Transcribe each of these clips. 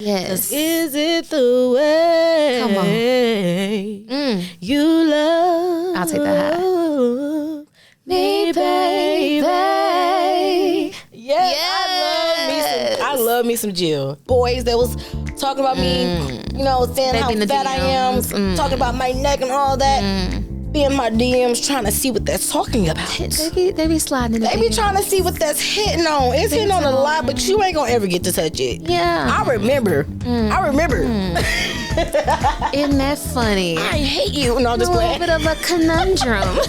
Yes. Is it the way? Come on. You love? I'll take that high. Me, baby. Yes. I love me some Jill. Boys that was talking about me, you know, saying how fat I am, talking about my neck and all that. Be in my DMs trying to see what they're talking about. They be sliding in the They be trying to see what that's hitting on. It's hitting on a lot, but you ain't gonna ever get to touch it. Yeah. I remember. Isn't that funny? I hate you. No, I'm just a little playing. bit of a conundrum.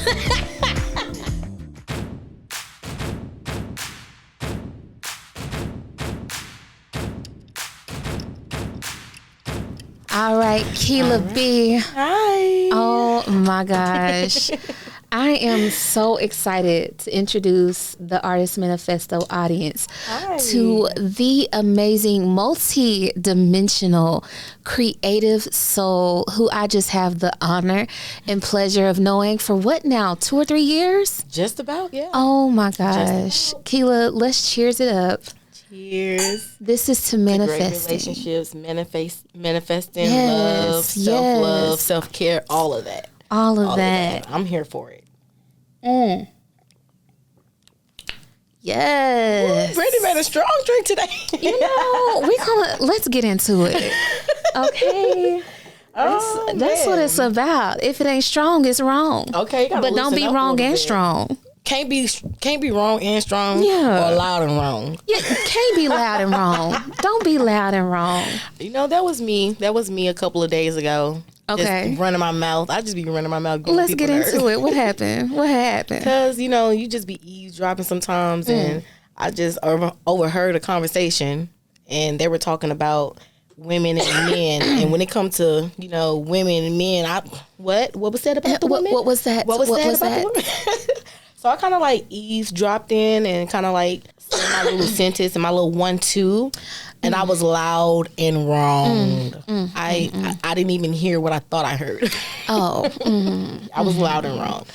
All right, Kela B. Hi. Oh my gosh. I am so excited to introduce the Artist Manifesto audience to the amazing, multi-dimensional, creative soul who I just have the honor and pleasure of knowing for what now, 2 or 3 years? Just about, yeah. Oh my gosh. Kela, let's cheers it up. Cheers. This is to manifesting. Great relationships, manifesting, love, self-love, self-care, all of that. All of that. I'm here for it. Yes. Ooh, Brittany made a strong drink today. You know, let's get into it. Okay. That's what it's about. If it ain't strong, it's wrong. Okay, but don't be wrong and strong. Can't be wrong and strong. Yeah. Or loud and wrong. Yeah, can't be loud and wrong. Don't be loud and wrong. You know, that was me. That was me a couple of days ago. Okay. Just running my mouth. I just be running my mouth. Let's get into it. What happened? Because, you know, you just be eavesdropping sometimes. And I just overheard a conversation. And they were talking about women and men. And when it comes to, you know, women and men, what was said about the women? What was that? What was said about the women? So I kind of like eavesdropped in and kind of like said my little sentence and my little 1-2. And I was loud and wrong. I didn't even hear what I thought I heard. Oh. I was loud and wrong.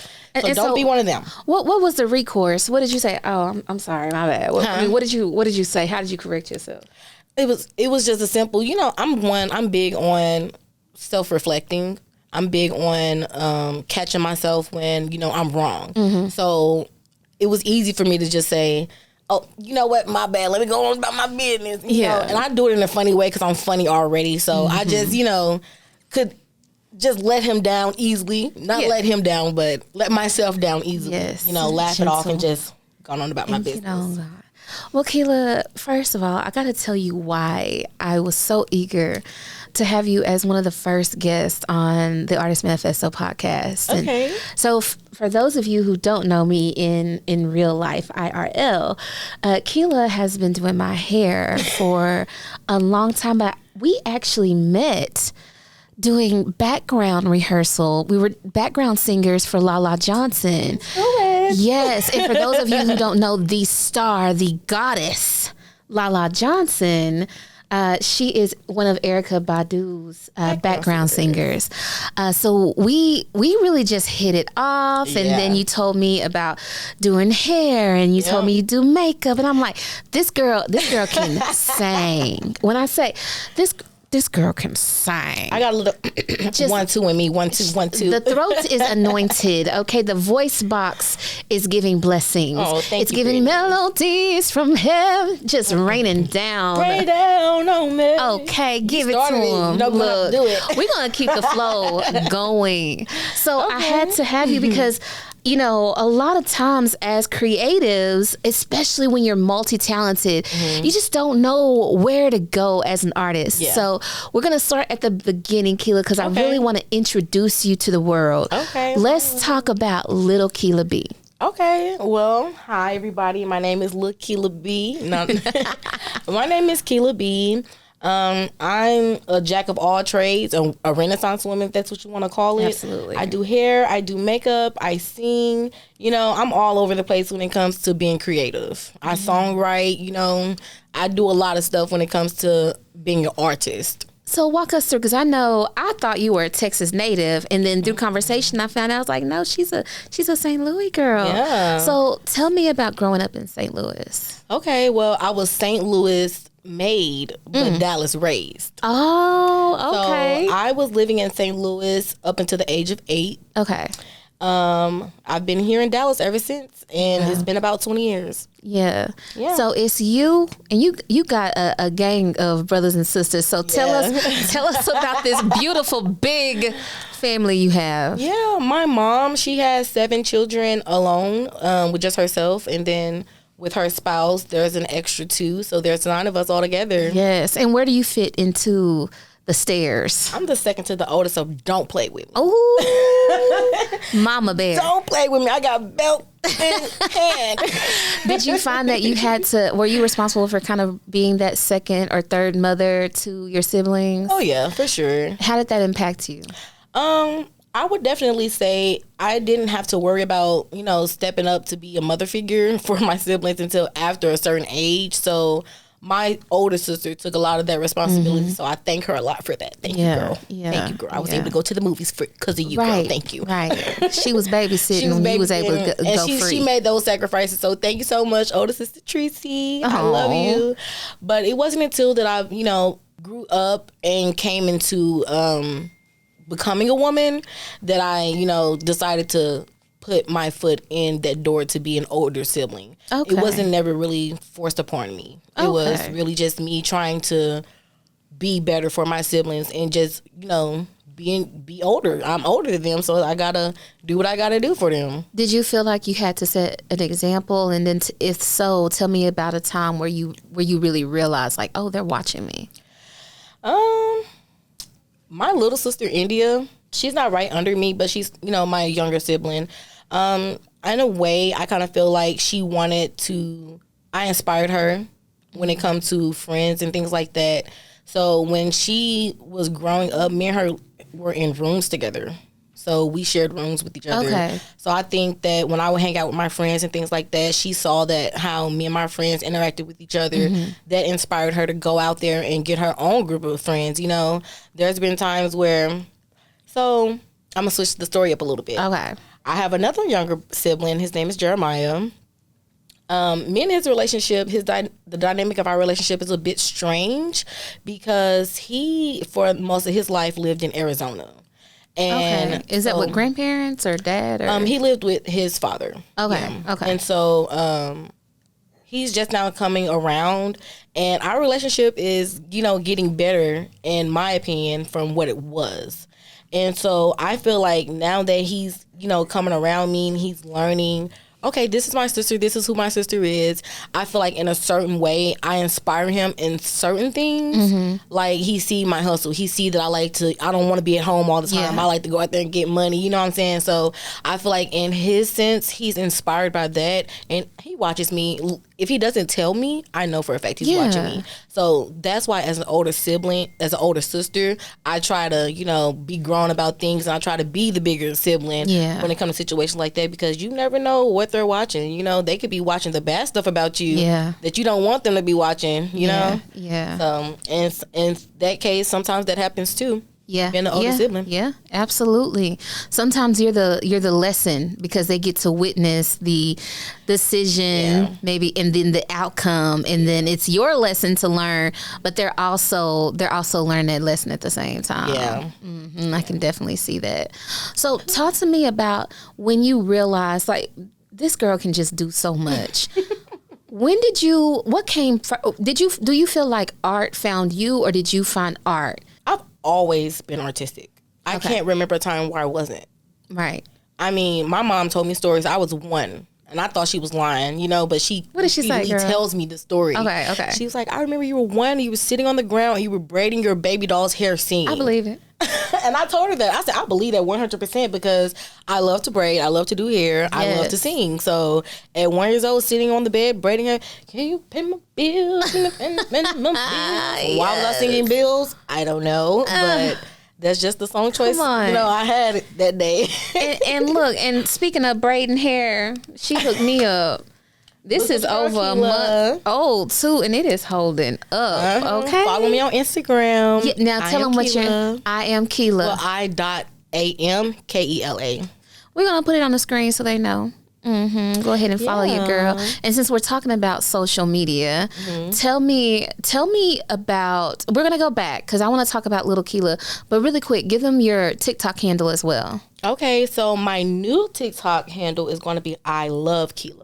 So don't be one of them. What was the recourse? What did you say? Oh, I'm sorry, my bad. What did you say? How did you correct yourself? It was just a simple, you know, I'm big on self-reflecting. I'm big on catching myself when, you know, I'm wrong. So it was easy for me to just say, oh, you know what? My bad. Let me go on about my business. You know? And I do it in a funny way because I'm funny already. So I just, you know, could just let him down easily. Not let him down, but let myself down easily. Yes. You know, laugh it off and just go on about my business. Oh, God. Well, Kela, first of all, I got to tell you why I was so eager to have you as one of the first guests on the Artist Manifesto podcast. Okay. And so for those of you who don't know me in real life, IRL, Kela has been doing my hair for a long time, but we actually met doing background rehearsal. We were background singers for Lala Johnson. Yes, and for those of you who don't know the star, the goddess, Lala Johnson, she is one of Erykah Badu's background singers. So we really just hit it off, and then you told me about doing hair, and you told me you do makeup, and I'm like, this girl can sing. When I say this girl can sing. I got a little 1-2 in me. 1-2, 1-2. The throat is anointed. Okay, the voice box is giving blessings. Oh, thank it's you, giving Brittany. melodies from heaven, just raining down. Rain down on me. Okay, give it to him. You know, Look, do it. we're gonna keep the flow going. So I had to have you because, you know, a lot of times as creatives, especially when you're multi-talented, you just don't know where to go as an artist. Yeah. So we're going to start at the beginning, Kela, because I really want to introduce you to the world. Okay. Let's talk about little Kela B. Okay. Well, hi, everybody. My name is Lil Kela B. No, my name is Kela B. I'm a jack of all trades, a Renaissance woman, if that's what you want to call it. Absolutely. I do hair, I do makeup, I sing. You know, I'm all over the place when it comes to being creative. I songwrite, you know, I do a lot of stuff when it comes to being an artist. So walk us through, because I thought you were a Texas native, and then through conversation I found out, I was like, no, she's a St. Louis girl. Yeah. So tell me about growing up in St. Louis. Okay, well, I was St. Louis made, but Dallas raised. Oh, okay. So I was living in St. Louis up until the age of 8. Okay. I've been here in Dallas ever since, and it's been about 20 years. Yeah. So it's you, and you got a gang of brothers and sisters. So tell us about this beautiful big family you have. Yeah, my mom, she has 7 children alone, with just herself, and then with her spouse, there's an extra 2, so there's 9 of us all together. Yes. And where do you fit into the stairs? I'm the second to the oldest, so don't play with me. Oh, Mama Bear. Don't play with me. I got belt in hand. Did you find that you had to, were you responsible for kind of being that second or third mother to your siblings? Oh, yeah, for sure. How did that impact you? I would definitely say I didn't have to worry about, stepping up to be a mother figure for my siblings until after a certain age. So my older sister took a lot of that responsibility, so I thank her a lot for that. Thank you, girl. Yeah. Thank you, girl. I was able to go to the movies because of you, girl. Thank you. Right. She was babysitting when you was able to go free. She made those sacrifices, so thank you so much, older sister Tracy. I love you. But it wasn't until that I, grew up and came into becoming a woman that I, decided to put my foot in that door to be an older sibling. Okay. It wasn't never really forced upon me. It was really just me trying to be better for my siblings and just, be older. I'm older than them, so I gotta do what I gotta do for them. Did you feel like you had to set an example? And then if so, tell me about a time where you really realized like, oh, they're watching me. My little sister India, she's not right under me, but she's, my younger sibling. In a way, I kind of feel like I inspired her when it comes to friends and things like that. So when she was growing up, me and her were in rooms together. So we shared rooms with each other. Okay. So I think that when I would hang out with my friends and things like that, she saw that how me and my friends interacted with each other. That inspired her to go out there and get her own group of friends. There's been times where, so I'm going to switch the story up a little bit. Okay. I have another younger sibling. His name is Jeremiah. Me and his relationship, the dynamic of our relationship is a bit strange because he, for most of his life, lived in Arizona. And is that with grandparents or dad? Or? He lived with his father. Okay. Okay. And so he's just now coming around, and our relationship is, getting better, in my opinion, from what it was. And so I feel like now that he's, coming around me and he's learning, okay, this is my sister, this is who my sister is. I feel like in a certain way, I inspire him in certain things. Like he see my hustle. He see that I don't want to be at home all the time. I like to go out there and get money. You know what I'm saying? So I feel like in his sense, he's inspired by that. And he watches me. If he doesn't tell me, I know for a fact he's watching me. So that's why as an older sibling, as an older sister, I try to, be grown about things, and I try to be the bigger sibling when it comes to situations like that, because you never know what they're watching. They could be watching the bad stuff about you that you don't want them to be watching, you know? Yeah. So, and in that case, sometimes that happens too. Yeah, being an older sibling. Yeah, absolutely. Sometimes you're the lesson because they get to witness the decision, maybe, and then the outcome, and then it's your lesson to learn. But they're also learning that lesson at the same time. Yeah, I can definitely see that. So, talk to me about when you realize like this girl can just do so much. When did you? What came? Do you feel like art found you, or did you find art? I've always been artistic. I can't remember a time where I wasn't. Right. I mean, my mom told me stories. I was 1, and I thought she was lying, but she what did she say, girl? Tells me the story. Okay. She was like, I remember you were 1, you were sitting on the ground, and you were braiding your baby doll's hair singing. I believe it. And I told her that. I said, I believe that 100% because I love to braid. I love to do hair. Yes. I love to sing. So at 1 year old, sitting on the bed, braiding her, can you pay my bills? Why was I singing bills? I don't know. But that's just the song choice I had that day. and look, and speaking of braiding hair, she hooked me up. This is over a month old too, and it is holding up. Okay, follow me on Instagram. Yeah, now tell them what you're. I am Kela. Well, I.am Kela. We're gonna put it on the screen so they know. Go ahead and follow your girl. And since we're talking about social media, tell me about. We're gonna go back because I want to talk about Little Kela, but really quick, give them your TikTok handle as well. Okay, so my new TikTok handle is going to be I Love Kela.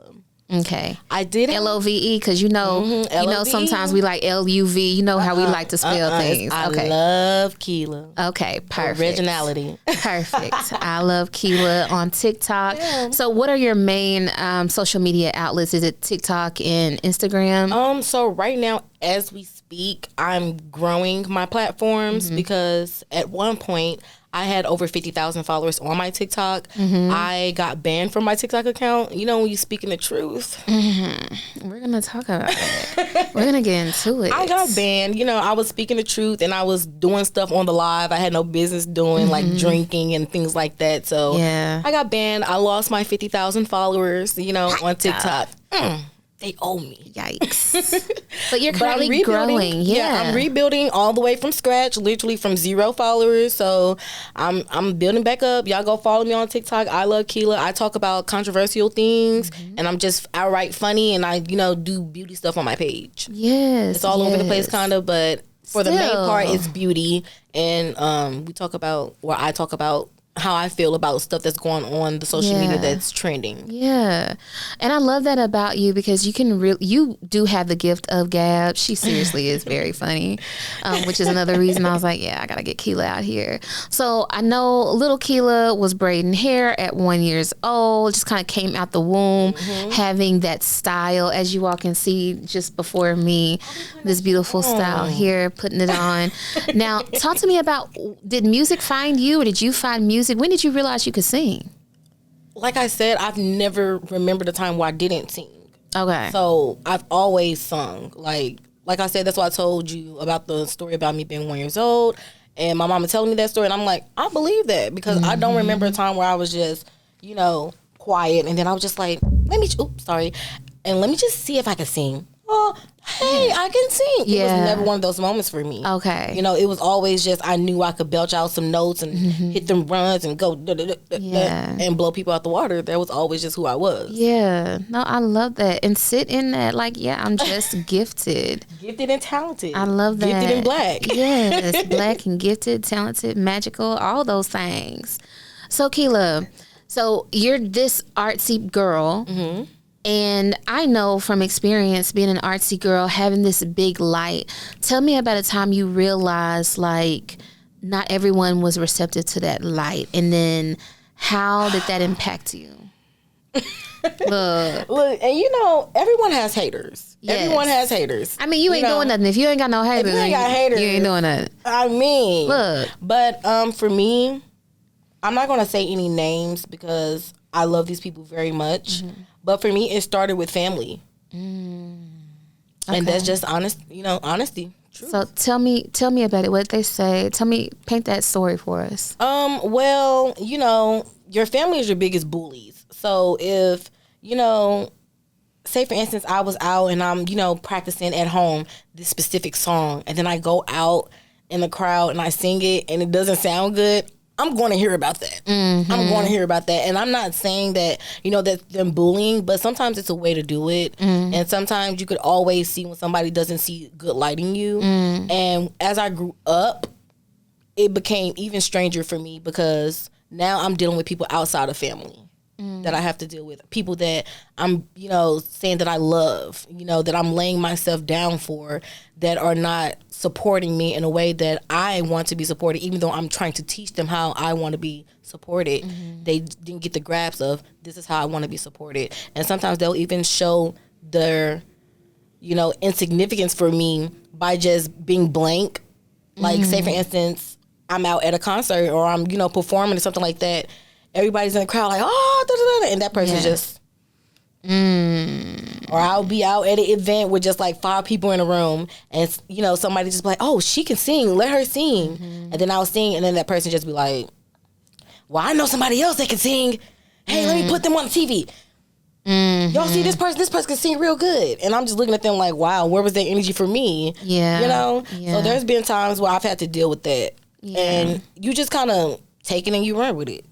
Okay. I did LOVE because you know sometimes we like LUV. You know how we like to spell things. I love Kela. Okay, perfect. Originality. Perfect. I love Kela on TikTok. Yeah. So what are your main social media outlets? Is it TikTok and Instagram? So right now, as we speak, I'm growing my platforms because at one point I had over 50,000 followers on my TikTok. I got banned from my TikTok account. You know, when you speaking the truth. We're going to talk about it. We're going to get into it. I got banned. You know, I was speaking the truth and I was doing stuff on the live I had no business doing, like drinking and things like that. So I got banned. I lost my 50,000 followers, you know, on TikTok. They owe me. Yikes. But you're currently growing. Yeah, I'm rebuilding all the way from scratch, literally from 0 followers. So I'm building back up. Y'all go follow me on TikTok. I Love Kela. I talk about controversial things and I'm just outright funny and I, do beauty stuff on my page. Yes. It's all over the place kind of, but for the main part it's beauty and I talk about how I feel about stuff that's going on the social media that's trending. Yeah. And I love that about you because you do have the gift of gab. She seriously is very funny, which is another reason I was like, I got to get Kela out here. So I know little Kela was braiding hair at 1 year old, just kind of came out the womb, having that style as you all can see just before me, this beautiful style here, putting it on. Now, talk to me about, did music find you or did you find music? When did you realize you could sing? Like I said, I've never remembered a time where I didn't sing. Okay. So I've always sung. Like I said, that's why I told you about the story about me being 1 year old. And my mama telling me that story. And I'm like, I believe that because I don't remember a time where I was just, quiet. And then I was just like, let me just see if I can sing. Oh, hey, I can sing. It was never one of those moments for me. Okay. It was always just I knew I could belch out some notes and hit them runs and go and blow people out the water. That was always just who I was. Yeah. No, I love that. And sit in that like, I'm just gifted. Gifted and talented. I love that. Gifted and black. Yes, black and gifted, talented, magical, all those things. So, Kela, you're this artsy girl. And I know from experience being an artsy girl, having this big light. Tell me about a time you realized like not everyone was receptive to that light. And then how did that impact you? Look, and everyone has haters. Yes. Everyone has haters. I mean, you ain't doing nothing. If you ain't got no haters, you ain't doing nothing. I mean, look. But for me, I'm not going to say any names because I love these people very much. But for me, it started with family. Okay. And that's just honesty. Truth. So tell me about it. What they say. Paint that story for us. Well, your family is your biggest bullies. So if, say for instance, I was out and I'm, practicing at home this specific song, and then I go out in the crowd and I sing it and it doesn't sound good, I'm going to hear about that. I'm going to hear about that. And I'm not saying that, that's them bullying, but sometimes it's a way to do it. And sometimes you could always see when somebody doesn't see good light in you. And as I grew up, it became even stranger for me because now I'm dealing with people outside of family that I have to deal with. People that I'm, saying that I love, that I'm laying myself down for, that are not supporting me in a way that I want to be supported, even though I'm trying to teach them how I want to be supported. They didn't get the grasp of this is how I want to be supported. And sometimes they'll even show their, insignificance for me by just being blank. Like, say, for instance, I'm out at a concert or I'm, performing or something like that. Everybody's in the crowd like, oh, da, da, da, and that person just... Or I'll be out at an event with just like 5 people in a room and, somebody just be like, oh, she can sing. Let her sing. And then I'll sing and then that person just be like, well, I know somebody else that can sing. Hey, let me put them on the TV. Y'all see this person? This person can sing real good. And I'm just looking at them like, wow, where was that energy for me? Yeah. So there's been times where I've had to deal with that. And you just kind of take it and you run with it.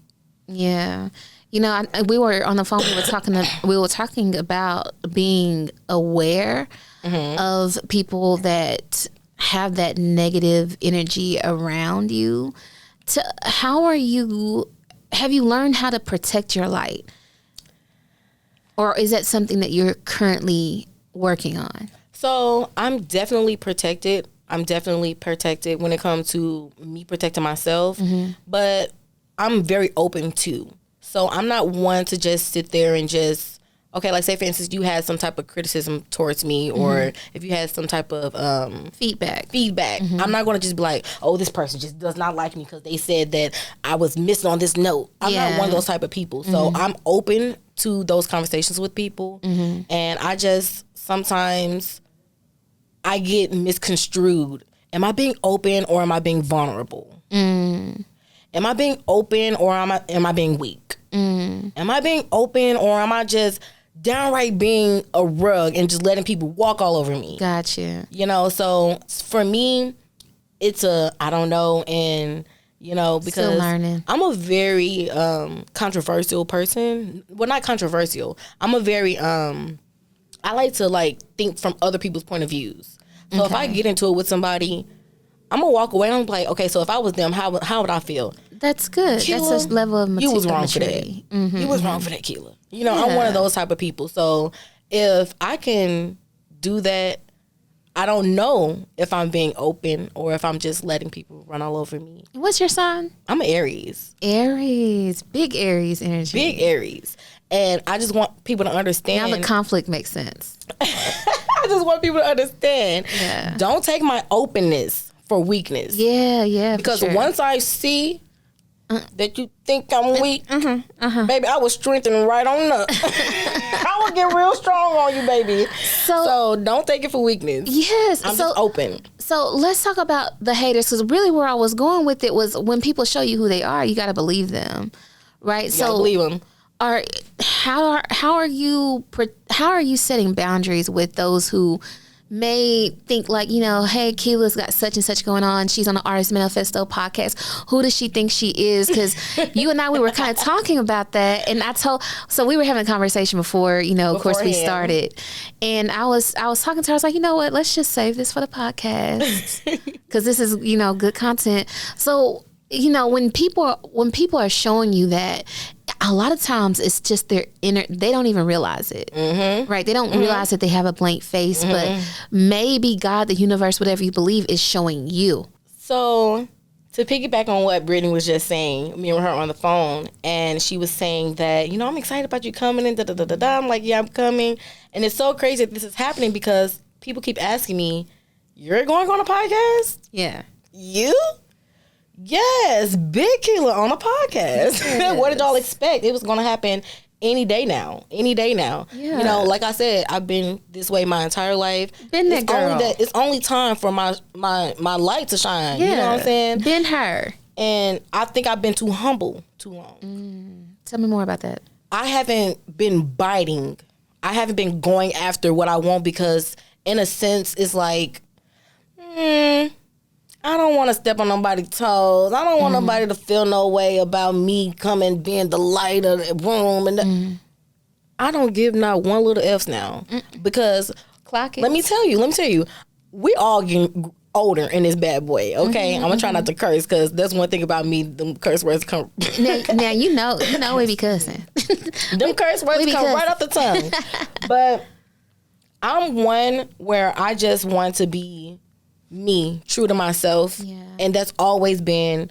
Yeah. You know, we were on the phone. We were talking about being aware of people that have that negative energy around you. Have you learned how to protect your light? Or is that something that you're currently working on? So I'm definitely protected. when it comes to me protecting myself, but I'm very open too. So I'm not one to just sit there and just, okay, like say for instance, you had some type of criticism towards me, or if you had some type of feedback. I'm not going to just be like, oh, this person just does not like me because they said that I was missing on this note. I'm not one of those type of people. So I'm open to those conversations with people, and I just sometimes I get misconstrued. Am I being open or am I being vulnerable? Am I being open or am I being weak? Am I being open or am I just downright being a rug and just letting people walk all over me? Gotcha. You know, so for me, it's I don't know, and you know, because still learning. I'm a very controversial person. Well, not controversial. I'm a very I like to think from other people's point of views. So if I get into it with somebody, I'm gonna walk away and I'm like, okay, so if I was them, how would I feel? That's good. Kela, that's a level of maturity. You was wrong for that. You was wrong for that, Kela. You know, I'm one of those type of people. So if I can do that, I don't know if I'm being open or if I'm just letting people run all over me. What's your sign? I'm an Aries. Aries. Big Aries energy. Big Aries. And I just want people to understand. Now the conflict makes sense. I just want people to understand. Yeah. Don't take my openness for weakness. Yeah. Because once I see that you think I'm weak, baby, I will strengthen right on up. I will get real strong on you, baby. So don't take it for weakness. Yes. I'm just open. So let's talk about the haters, because really where I was going with it was when people show you who they are, you got to believe them, right? You gotta believe them. How are you setting boundaries with those who may think like, you know, hey, Kela's got such and such going on. She's on the Artist Manifesto podcast. Who does she think she is? Because you and I, we were kind of talking about that, and so we were having a conversation before, you know, of course we started, and I was talking to her. I was like, you know what? Let's just save this for the podcast because this is, you know, good content. So, you know, when people are showing you that, a lot of times it's just their inner, they don't even realize it, right? They don't realize that they have a blank face, but maybe God, the universe, whatever you believe, is showing you. So to piggyback on what Brittany was just saying, me and her on the phone, and she was saying that, you know, I'm excited about you coming and da-da-da-da-da. I'm like, yeah, I'm coming. And it's so crazy that this is happening because people keep asking me, you're going on a podcast? Yeah. You? Yes, big Kela on a podcast. Yes. What did y'all expect? It was going to happen any day now. Yeah. You know, like I said, I've been this way my entire life. Been that girl. It's only time for my light to shine. Yeah. You know what I'm saying? Been her. And I think I've been too humble too long. Tell me more about that. I haven't been biting. I haven't been going after what I want because, in a sense, it's like, I don't want to step on nobody's toes. I don't want nobody to feel no way about me coming, being the light of the room. And I don't give not one little F's now. Because, let me tell you, we all getting older in this bad boy, okay? I'm going to try not to curse because that's one thing about me, them curse words come. now you know we be cussing. Them curse words come right off the tongue. But I'm one where I just want to be me, true to myself, and that's always been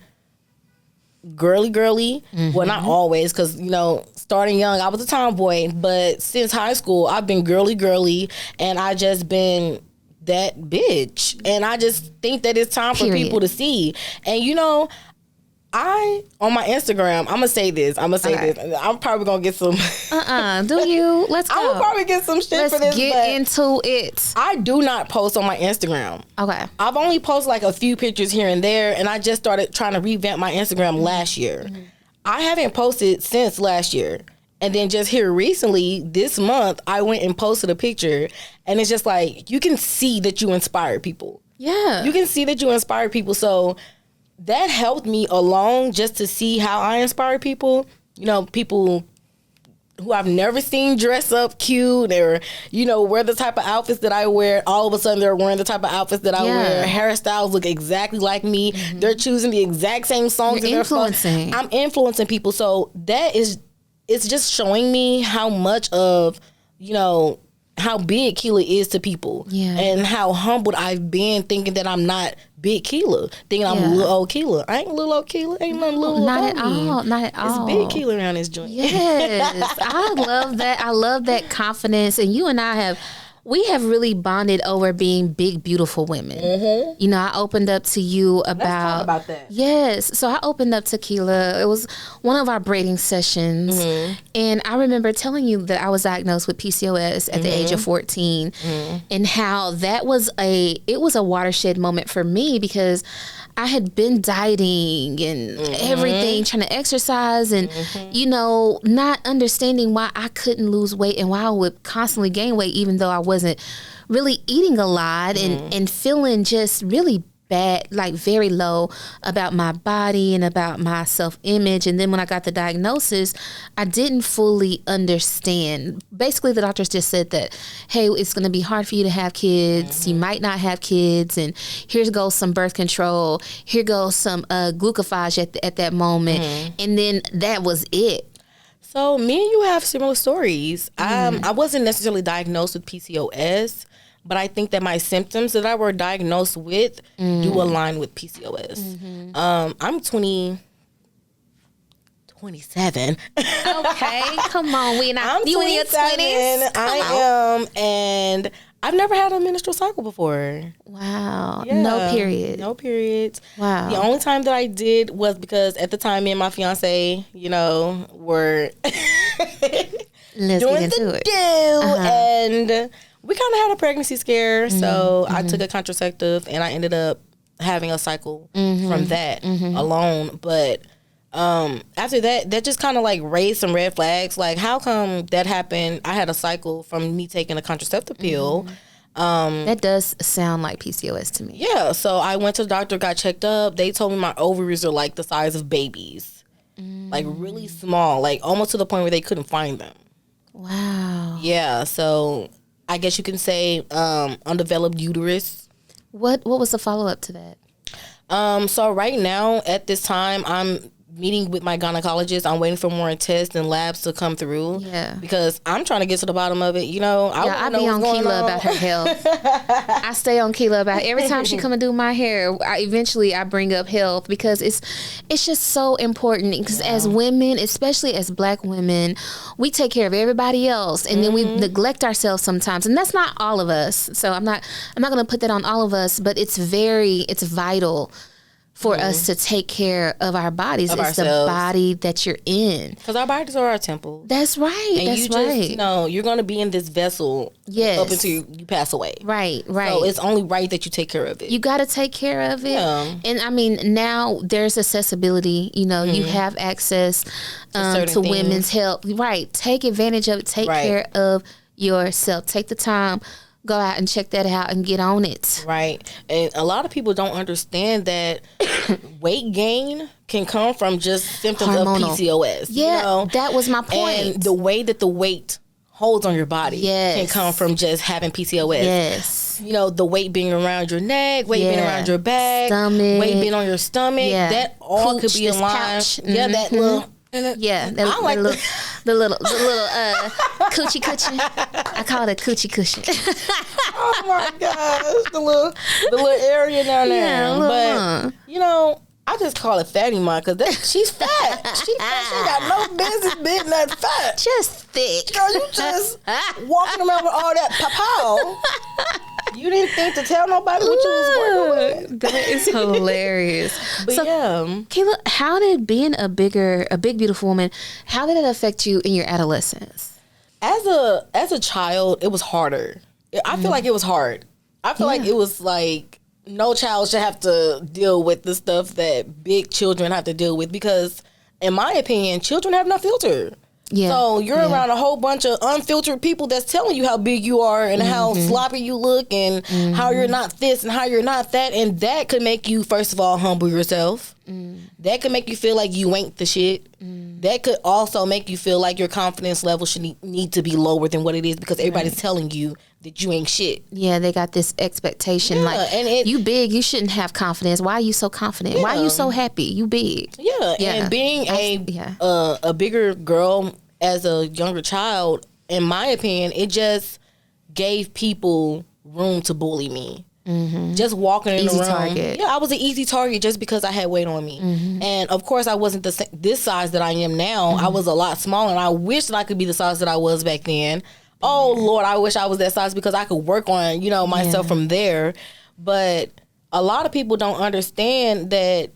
girly. Well, not always, because you know, starting young, I was a tomboy, but since high school, I've been girly, and I just been that bitch, and I just think that it's time for people to see, and you know. On my Instagram, I'm gonna say this. I'm probably gonna get some. Do you? Let's go. I'm gonna probably get some shit for this. Let's get into it. I do not post on my Instagram. Okay. I've only posted like a few pictures here and there, and I just started trying to revamp my Instagram last year. I haven't posted since last year. And then just here recently, this month, I went and posted a picture, and it's just like, you can see that you inspire people. Yeah. You can see that you inspire people, so that helped me along just to see how I inspire people. people who I've never seen dress up cute or, wear the type of outfits that I wear. All of a sudden, they're wearing the type of outfits that I wear. Hairstyles look exactly like me. Mm-hmm. They're choosing the exact same songs. You're influencing. I'm influencing people. So it's just showing me how much of, how big Kela is to people. Yeah. And how humbled I've been thinking that I'm not big Kela. Thinking I'm little old Kela. I ain't little old Kela. Ain't nothing little not about at me. all. Not at all. It's big Kela around this joint. Yes. I love that. I love that confidence. And you and I we have really bonded over being big, beautiful women. Mm-hmm. I opened up to you about... Let's talk about that. Yes. So I opened up to Kela. It was one of our braiding sessions. Mm-hmm. And I remember telling you that I was diagnosed with PCOS at the age of 14 and how that was it was a watershed moment for me because I had been dieting and everything, trying to exercise and, not understanding why I couldn't lose weight and why I would constantly gain weight, even though I wasn't really eating a lot and feeling just really bad, like very low about my body and about my self-image. And then when I got the diagnosis, I didn't fully understand. Basically, the doctors just said that, hey, it's going to be hard for you to have kids. You might not have kids. And here goes some birth control. Here goes some glucophage at that moment. And then that was it. So me and you have similar stories. I wasn't necessarily diagnosed with PCOS, but I think that my symptoms that I were diagnosed with do align with PCOS. I'm 27. Okay, come on. I'm 27. I am, and I've never had a menstrual cycle before. Wow. Yeah, no period. No periods. Wow. The only time that I did was because at the time me and my fiance, were Let's doing get into the it. And we kind of had a pregnancy scare, so I took a contraceptive and I ended up having a cycle from that alone. But after that just kind of like raised some red flags. Like, how come that happened? I had a cycle from me taking a contraceptive pill. That does sound like PCOS to me. Yeah, so I went to the doctor, got checked up. They told me my ovaries are like the size of babies. Like really small, like almost to the point where they couldn't find them. Wow. Yeah, so I guess you can say undeveloped uterus. What was the follow-up to that? So right now, at this time, I'm meeting with my gynecologist. I'm waiting for more tests and labs to come through. Yeah. Because I'm trying to get to the bottom of it. I be on Kela about her health. I stay on Kela about every time she come and do my hair. Eventually I bring up health because it's just so important. Because as women, especially as Black women, we take care of everybody else, and then we neglect ourselves sometimes. And that's not all of us. So I'm not going to put that on all of us, but it's vital for us to take care of our bodies. It's ourselves. The body that you're in. Because our bodies are our temple. That's right. And you just, you're going to be in this vessel up until you pass away. Right. So it's only right that you take care of it. You got to take care of it. Yeah. And I mean, now there's accessibility. You have access to women's health. Right. Take advantage of it. Take care of yourself. Take the time. Go out and check that out and get on it. Right. And a lot of people don't understand that weight gain can come from just symptoms hormonal. Of PCOS. Yeah, that was my point. And the way that the weight holds on your body can come from just having PCOS. Yes. The weight being around your neck, weight being around your back, stomach, weight being on your stomach. Yeah. That all could be in line. Yeah, that little... Yeah, the little coochie cushion. I call it a coochie cushion. Oh my gosh, the little area down there. But I just call it fatty mom because she's fat. She got no business being that fat. Just thick. Girl, you just walking around with all that pow. You didn't think to tell nobody what you was working with. That is hilarious. But Kela, how did being a big beautiful woman, how did it affect you in your adolescence? As a child, it was harder. I feel like it was hard. I feel like it was like no child should have to deal with the stuff that big children have to deal with because, in my opinion, children have no filter. Yeah. So you're around a whole bunch of unfiltered people that's telling you how big you are and how sloppy you look and how you're not this and how you're not that. And that could make you, first of all, humble yourself. That could make you feel like you ain't the shit. that could also make you feel like your confidence level should need to be lower than what it is because everybody's telling you that you ain't shit. Yeah, they got this expectation and you big, you shouldn't have confidence. Why are you so confident? Why are you so happy? You big. Yeah, and being a bigger girl as a younger child, in my opinion, it just gave people room to bully me. Just walking in the room. Target. Yeah, I was an easy target just because I had weight on me. And of course I wasn't this size that I am now. I was a lot smaller, and I wish that I could be the size that I was back then. Oh Lord, I wish I was that size because I could work on, myself from there. But a lot of people don't understand that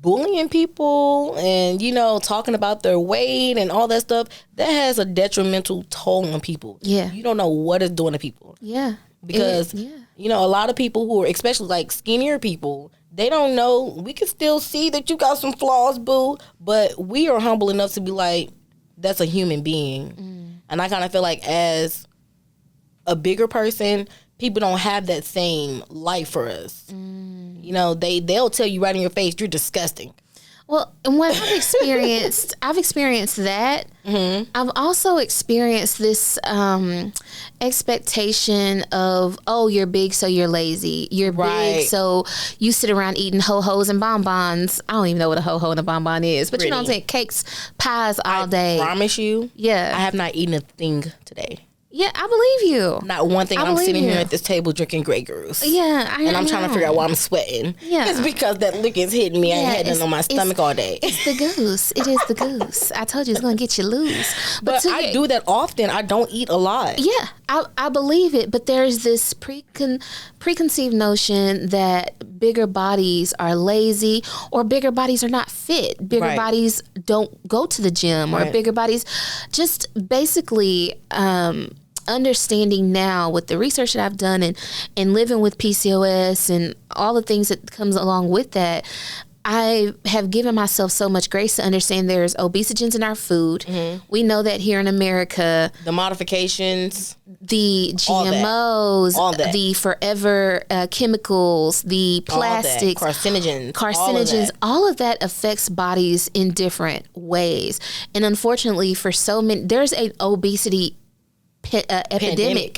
bullying people and, talking about their weight and all that stuff, that has a detrimental toll on people. Yeah. You don't know what it's doing to people. Yeah. Because, a lot of people who are, especially like skinnier people, they don't know. We can still see that you got some flaws, boo. But we are humble enough to be like, that's a human being. And I kind of feel like as a bigger person, people don't have that same light for us. They'll tell you right in your face, you're disgusting. Well, and what I've experienced that. I've also experienced this expectation of, oh, you're big, so you're lazy. You're big, so you sit around eating ho-hos and bonbons. I don't even know what a ho-ho and a bonbon is, but you know what I'm saying? Cakes, pies all day. I promise you, I have not eaten a thing today. Yeah, I believe you. Not one thing. I'm sitting here at this table drinking Grey Goose. Yeah, I'm trying to figure out why I'm sweating. Yeah, it's because that liquor is hitting me. I ain't had nothing on my stomach all day. It's the goose. It is the goose. I told you it's gonna get you loose. But I do that often. I don't eat a lot. Yeah, I believe it. But there's this preconceived notion that bigger bodies are lazy, or bigger bodies are not fit. Bigger bodies don't go to the gym, or bigger bodies just basically. Understanding now with the research that I've done and living with PCOS and all the things that comes along with that, I have given myself so much grace to understand there's obesogens in our food. We know that here in America. The modifications. The GMOs. All that. The forever chemicals. The plastics. Carcinogens. All of that affects bodies in different ways. And unfortunately for so many, there's an obesity epidemic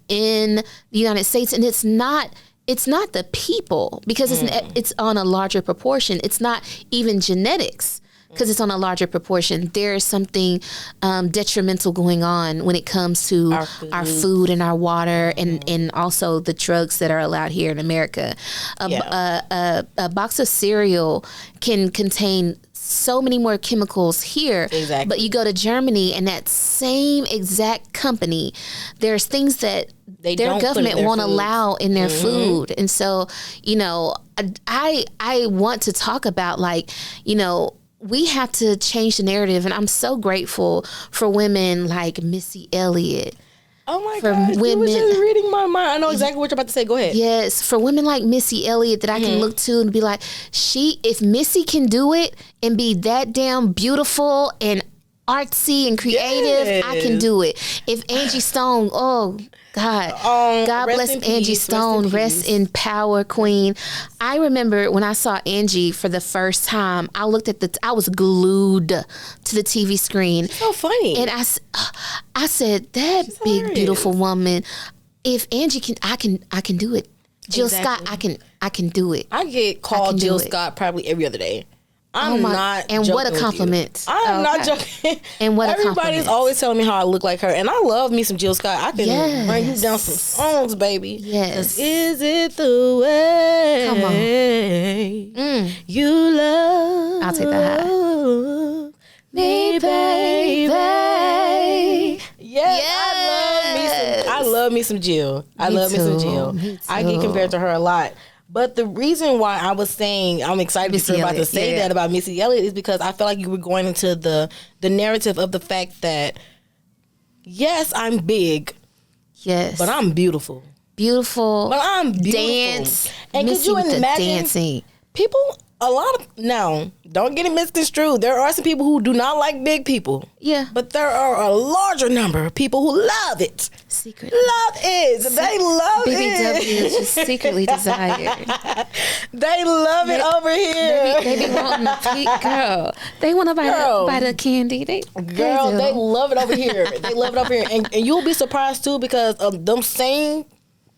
in the United States, and it's not the people, because it's on a larger proportion. It's not even genetics, because it's on a larger proportion. There is something detrimental going on when it comes to our food and our water, and also the drugs that are allowed here in America. A box of cereal can contain so many more chemicals here, but you go to Germany and that same exact company, there's things that their government won't allow in their food. And so, I want to talk about, we have to change the narrative, and I'm so grateful for women like Missy Elliott. Oh my God, you were just reading my mind. I know exactly what you're about to say. Go ahead. Yes, for women like Missy Elliott that I can look to and be like, if Missy can do it and be that damn beautiful and artsy and creative, I can do it. If Angie Stone, oh God, God bless Angie Stone, rest in power, queen. I remember when I saw Angie for the first time, I was glued to the TV screen. So funny. And I said, that She's big hilarious. Beautiful woman, if Angie can, I can do it. Jill Scott, I can do it. I get called Jill Scott probably every other day. I'm not and joking. What a compliment. I'm not joking. And what Everybody's always telling me how I look like her. And I love me some Jill Scott. I can bring you down some songs, baby. Yes. Is it the way you love? I'll take that high. Me, baby. Yes. I love me some Jill. I love me some Jill. I get compared to her a lot. But the reason why I was saying I'm excited that you're about to say that about Missy Elliott is because I felt like you were going into the narrative of the fact that, yes, I'm big. Yes. But I'm beautiful. Beautiful. But I'm beautiful. Dance. And Missy could you imagine dancing. People a lot of, now, don't get it misconstrued. There are some people who do not like big people. Yeah. But there are a larger number of people who love it. Secret. Love it. They love BBW it. is just secretly desired. They love it over here. They be wanting a peak, girl. They want to buy the candy. They love it over here. They love it over here. And you'll be surprised too, because of them same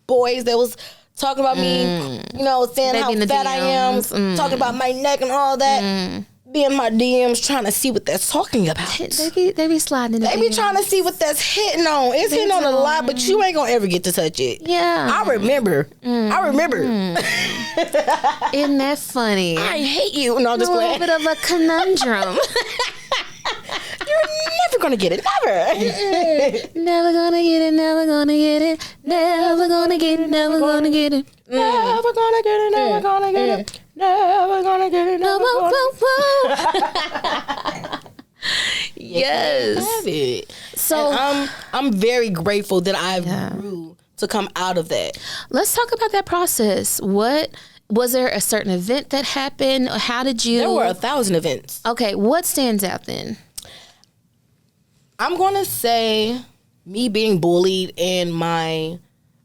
boys that was talking about me, you know, saying how fat I am, talking about my neck and all that. Be in my DMs trying to see what that's talking about. They be sliding in the They be trying to see what that's hitting on. It's hitting on a lot, but you ain't gonna ever get to touch it. Yeah. I remember. Isn't that funny? I hate you. No, just a little bit of a conundrum. You're never gonna get it. Never. Never gonna get it. Never gonna get it. Never gonna get it. Never gonna get it. Never gonna get it. Never gonna get it. Never gonna get it. Never gonna. Yes. Have it. So and I'm very grateful that I grew to come out of that. Let's talk about that process. What was there a certain event that happened? Or how did you? There were 1,000 events. Okay, what stands out then? I'm gonna say me being bullied in my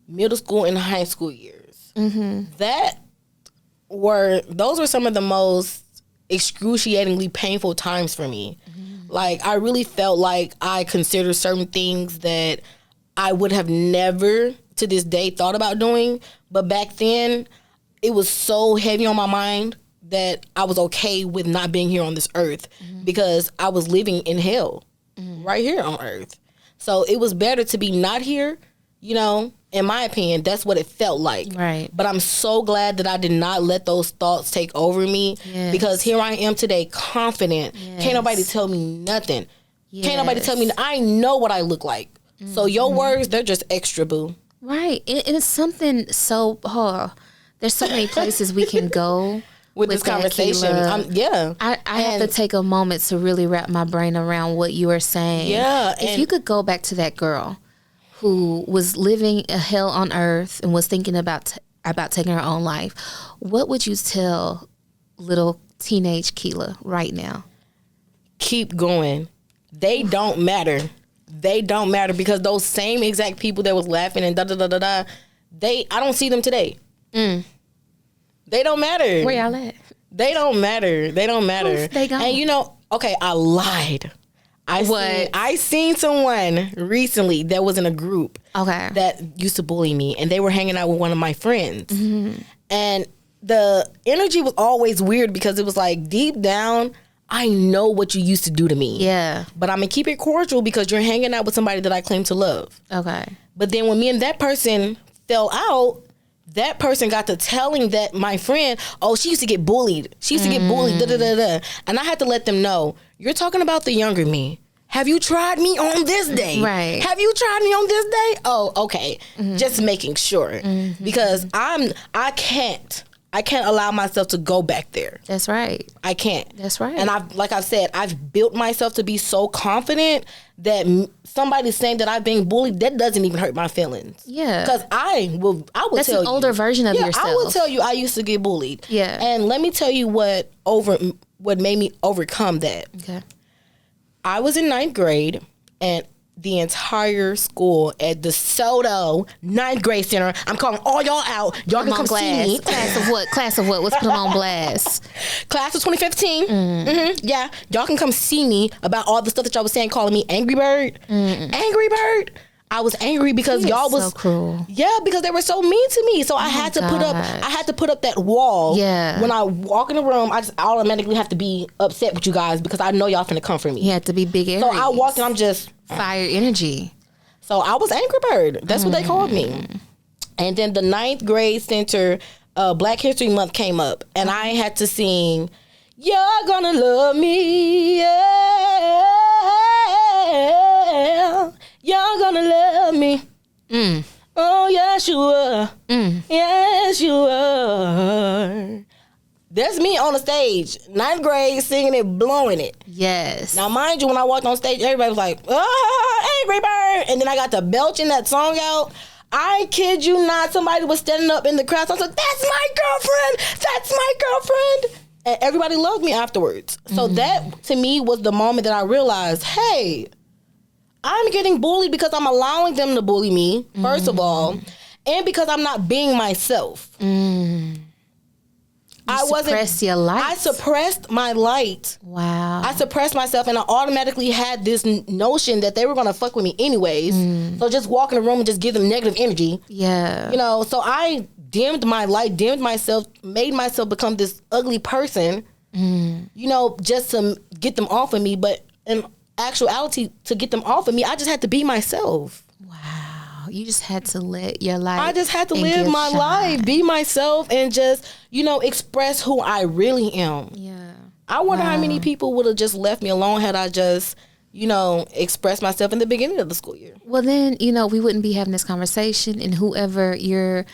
middle school and high school years. Those were some of the most excruciatingly painful times for me. Like, I really felt like I considered certain things that I would have never to this day thought about doing, but back then it was so heavy on my mind that I was okay with not being here on this earth because I was living in hell right here on earth. So it was better to be not here, you know. In my opinion, that's what it felt like. Right. But I'm so glad that I did not let those thoughts take over me because here I am today, confident. Can't nobody tell me nothing. Can't nobody tell me. I know what I look like. So your words, they're just extra, boo. Right. And it's something so, there's so many places we can go with this conversation. I have to take a moment to really wrap my brain around what you are saying. Yeah. If you could go back to that girl who was living a hell on earth and was thinking about taking her own life, what would you tell little teenage Kela right now? Keep going. They don't matter. They don't matter because those same exact people that was laughing and I don't see them today. They don't matter. Where y'all at? They don't matter. They don't matter. Oof, they gone. And you know, okay, I lied. I seen someone recently that was in a group that used to bully me, and they were hanging out with one of my friends. And the energy was always weird because it was like, deep down, I know what you used to do to me. Yeah. But I'm going to keep it cordial because you're hanging out with somebody that I claim to love. Okay. But then when me and that person fell out, that person got to telling that my friend, oh, she used to get bullied. She used to get bullied, And I had to let them know, you're talking about the younger me. Have you tried me on this day? Right. Have you tried me on this day? Oh, okay. Just making sure. Because I can't allow myself to go back there. That's right. I can't. That's right. And like I've said, I've built myself to be so confident that somebody saying that I've been bullied, that doesn't even hurt my feelings. Yeah. Because I will That's tell an older version of yourself. I will tell you I used to get bullied. Yeah. And let me tell you what made me overcome that. Okay. I was in 9th grade, and the entire school at the Soto 9th grade center, I'm calling all y'all out. Y'all can come see me. Class of what? Class of what? Let's put them on blast. Class of 2015. Yeah. Y'all can come see me about all the stuff that y'all was saying, calling me Angry Bird. Angry Bird. I was angry because y'all was so cruel. Yeah, because they were so mean to me. So I had to put up that wall. Yeah. When I walk in the room, I just automatically have to be upset with you guys because I know y'all finna come for me. You had to be big Aries. So I walked and I'm just fire energy. So I was Angry Bird. That's what they called me. And then the 9th grade center Black History Month came up, and I had to sing, "You're Gonna Love Me, yeah. You're gonna love me. Oh, yes, you are. Yes, you are." That's me on the stage, 9th grade, singing it, blowing it. Yes. Now, mind you, when I walked on stage, everybody was like, "Oh, Angry Bird." And then I got to belching that song out. I kid you not, somebody was standing up in the crowd. So I was like, "That's my girlfriend. That's my girlfriend." And everybody loved me afterwards. So that, to me, was the moment that I realized, hey, I'm getting bullied because I'm allowing them to bully me, first of all, and because I'm not being myself. I suppressed your light. I suppressed my light. Wow. I suppressed myself, and I automatically had this notion that they were going to fuck with me anyways. So just walk in the room and just give them negative energy. Yeah. You know, so I dimmed my light, dimmed myself, made myself become this ugly person, you know, just to get them off of me. But in actuality, to get them off of me, I just had to be myself. Wow. You just had to let your light. I just had to live my life, be myself, and just, you know, express who I really am. Yeah. I wonder how many people would have just left me alone had I just, you know, expressed myself in the beginning of the school year. Well, then, you know, we wouldn't be having this conversation, and whoever you're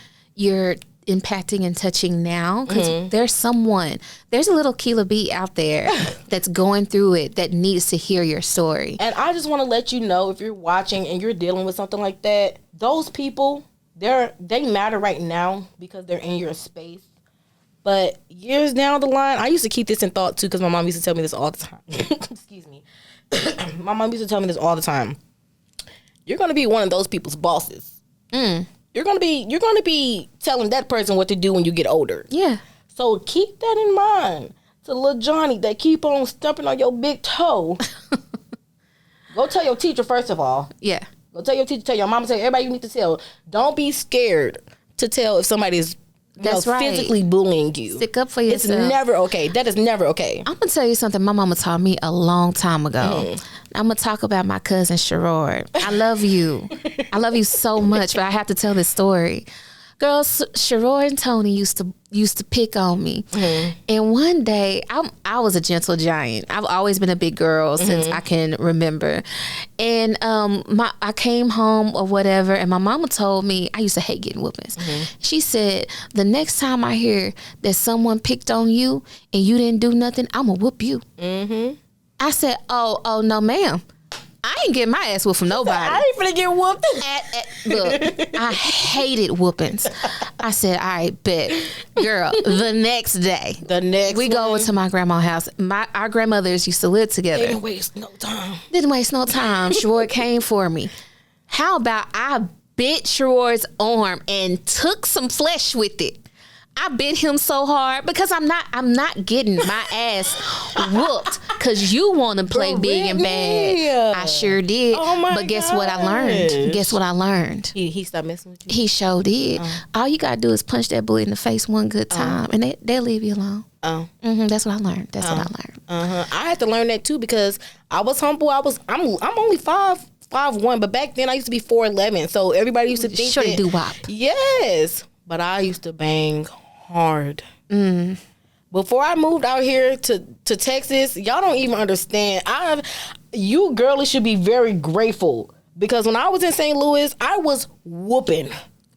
impacting and touching now, because there's a little Kela B out there that's going through it that needs to hear your story. And I just want to let you know, if you're watching and you're dealing with something like that, those people, they matter right now because they're in your space. But years down the line, I used to keep this in thought too, because my mom used to tell me this all the time. Excuse me. My mom used to tell me this all the time. You're going to be one of those people's bosses. You're gonna be telling that person what to do when you get older. Yeah. So keep that in mind. To little Johnny that keep on stumping on your big toe. Go tell your teacher first of all. Yeah. Go tell your teacher, tell your mama, tell everybody you need to tell. Don't be scared to tell if somebody's physically bullying you. Stick up for yourself. It's never okay. That is never okay. I'm gonna tell you something my mama taught me a long time ago. I'm gonna talk about my cousin Sherrod. I love you. I love you so much, but I have to tell this story. Girls, Sherrod and Tony used to pick on me. And one day, I was a gentle giant. I've always been a big girl since I can remember. And I came home or whatever, and my mama told me, I used to hate getting whoopings. She said, the next time I hear that someone picked on you and you didn't do nothing, I'm gonna whoop you. I said, oh no, ma'am. I ain't getting my ass whooped from nobody. I ain't finna get whooped. Look, I hated whoopings. I said, all right, bet. Girl, the next day. We go over to my grandma's house. Our grandmothers used to live together. Didn't waste no time. Sherrod came for me. How about I bit Sherrod's arm and took some flesh with it? I bit him so hard because I'm not getting my ass whooped because you want to play big and bad. I sure did. Oh my but guess what I learned? Guess what I learned? He stopped messing with you? He sure did. All you got to do is punch that bully in the face one good time and they'll leave you alone. That's what I learned. What I learned. I had to learn that too because I was humble. I'm only 5'1", but back then I used to be 4'11", so everybody used to think Shorty doo-wop. Yes, but I used to bang hard. Before I moved out here to Texas, y'all don't even understand. You girlies should be very grateful because when I was in St. Louis, I was whooping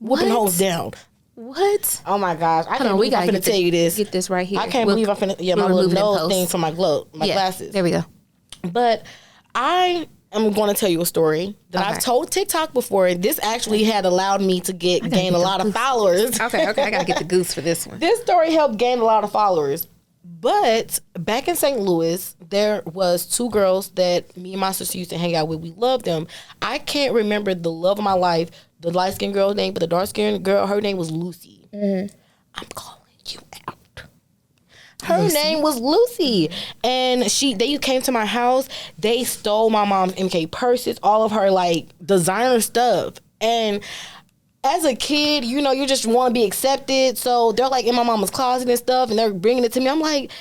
hoes down. What? Oh my gosh! I can't believe I'm finna tell you this. Get this right here. I can't believe I'm finna. Yeah, my little nose thing for my glasses. There we go. But I'm going to tell you a story that I've told TikTok before. This actually had allowed me to gain a lot of followers. Okay, I got to get the goose for this one. This story helped gain a lot of followers. But back in St. Louis, there was two girls that me and my sister used to hang out with. We loved them. I can't remember the love of my life, the light-skinned girl's name, but the dark-skinned girl, her name was Lucy. I'm calling you out. Her name was Lucy, and they came to my house. They stole my mom's MK purses, all of her like designer stuff. And as a kid, you know, you just want to be accepted. So they're like in my mama's closet and stuff, and they're bringing it to me. I'm like,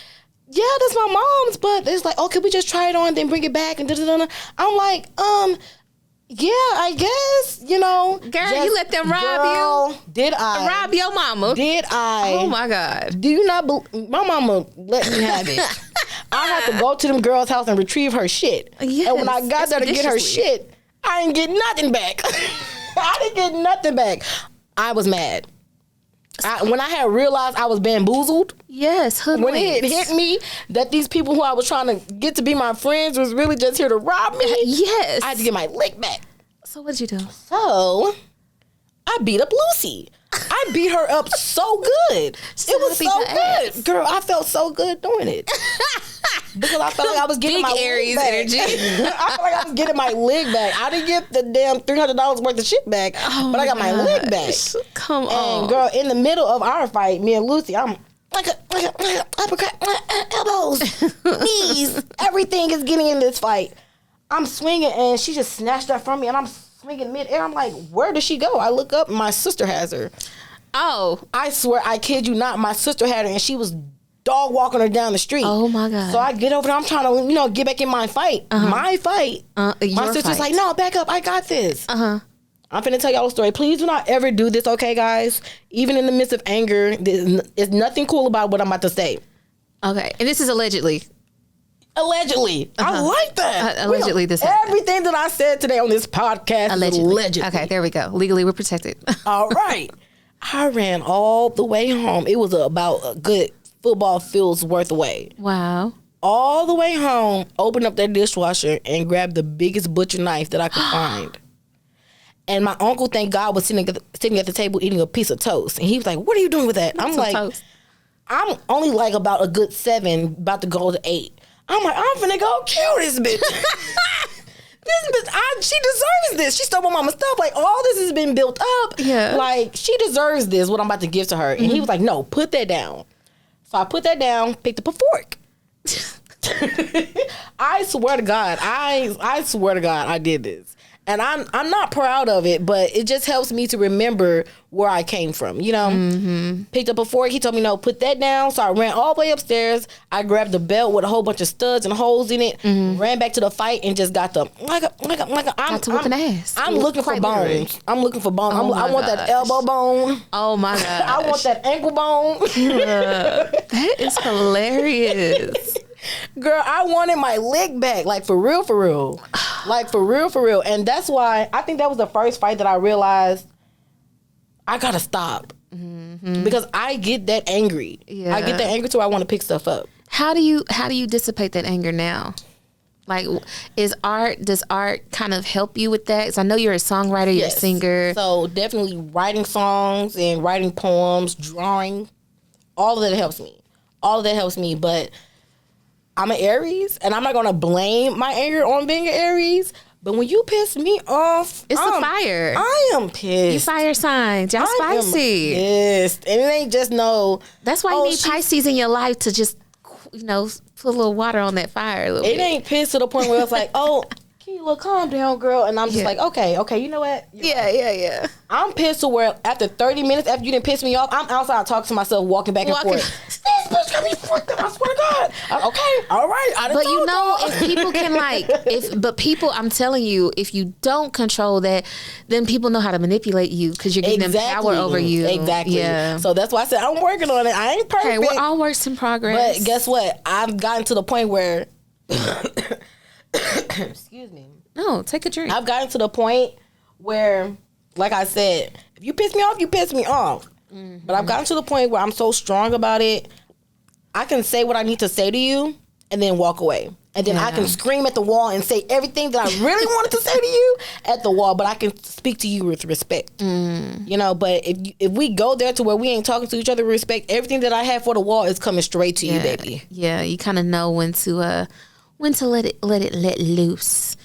yeah, that's my mom's, but it's like, oh, can we just try it on, then bring it back and da-da-da-da. I'm like, yeah, I guess, you know. Girl, you let them rob you? Did I? Rob your mama? Did I? Oh, my God. Do you not believe? My mama let me have it. I had to go to them girls' house and retrieve her shit. Yes, and when I got there to get her shit, I didn't get nothing back. I didn't get nothing back. I was mad. When I had realized I was bamboozled. Yes, when it hit me that these people who I was trying to get to be my friends was really just here to rob me. Yes. I had to get my lick back. So what'd you do? So I beat up Lucy. I beat her up so good. It was so good. Girl, I felt so good doing it. Because I felt like I was getting my Aries leg back. energy. I felt like I was getting my leg back. I didn't get the damn $300 worth of shit back, but I got my leg back. Come on. And girl, in the middle of our fight, me and Lucy, I'm like uppercut, elbows, knees, everything is getting in this fight. I'm swinging and she just snatched that from me and I'm swinging midair. I'm like, where did she go? I look up and my sister has her. Oh. I swear, I kid you not, my sister had her and she was dog walking her down the street. Oh my God. So I get over there, I'm trying to, get back in my fight. My fight. My sister's like, no, back up, I got this. I'm finna tell y'all a story. Please do not ever do this, okay, guys? Even in the midst of anger, there's nothing cool about what I'm about to say. Okay, and this is allegedly. Allegedly. I like that. Allegedly this happened. Everything that I said today on this podcast is allegedly. Okay, there we go. Legally, we're protected. All right. I ran all the way home. It was about a good football field's worth away. Wow. All the way home, opened up that dishwasher and grabbed the biggest butcher knife that I could find. And my uncle, thank God, was sitting at the table eating a piece of toast. And he was like, what are you doing with that? I'm like, toast. I'm only like about a good 7, about to go to 8. I'm like, I'm finna go kill this bitch. This bitch, she deserves this. She stole my mama's stuff. Like, all this has been built up. Yeah. Like, she deserves this, what I'm about to give to her. And he was like, no, put that down. So I put that down, picked up a fork. I swear to God, I swear to God, I did this. And I'm not proud of it, but it just helps me to remember where I came from, Picked up a fork. He told me, no, put that down. So I ran all the way upstairs. I grabbed the belt with a whole bunch of studs and holes in it, ran back to the fight and just got the, I'm looking for bones. I'm looking for bones. I want that elbow bone. Oh my God. I want that ankle bone. That is hilarious. Girl, I wanted my leg back, like for real. Like for real. And that's why I think that was the first fight that I realized I gotta stop. Because I get that angry. Yeah. I get that angry too. I want to pick stuff up. How do you dissipate that anger now? Like, does art kind of help you with that? Because I know you're a songwriter, you're a singer. So definitely writing songs and writing poems, drawing, all of that helps me. But I'm an Aries, and I'm not going to blame my anger on being an Aries. But when you piss me off, it's a fire. I am pissed. You fire signs. Y'all spicy. Yes, and it ain't just no. That's why you need Pisces in your life to just, put a little water on that fire. It ain't pissed to the point where it's like, oh, Kela, calm down, girl. And I'm just like, okay, you know what? Yeah. I'm pissed to where after 30 minutes, after you didn't piss me off, I'm outside talking to myself, walking back and forth. This bitch got me fucked up, I swear to God. Okay, all right. But if people can I'm telling you, if you don't control that, then people know how to manipulate you because you're giving them power over you. Exactly. Yeah. So that's why I said I'm working on it. I ain't perfect. Okay, we're all works in progress. But guess what? I've gotten to the point where excuse me. No, take a drink. I've gotten to the point where, like I said, if you piss me off, you piss me off. But I've gotten to the point where I'm so strong about it, I can say what I need to say to you and then walk away. And then I can scream at the wall and say everything that I really wanted to say to you at the wall, but I can speak to you with respect. But if we go there to where we ain't talking to each other with respect, everything that I have for the wall is coming straight to you, baby. Yeah, you kind of know when to let it loose.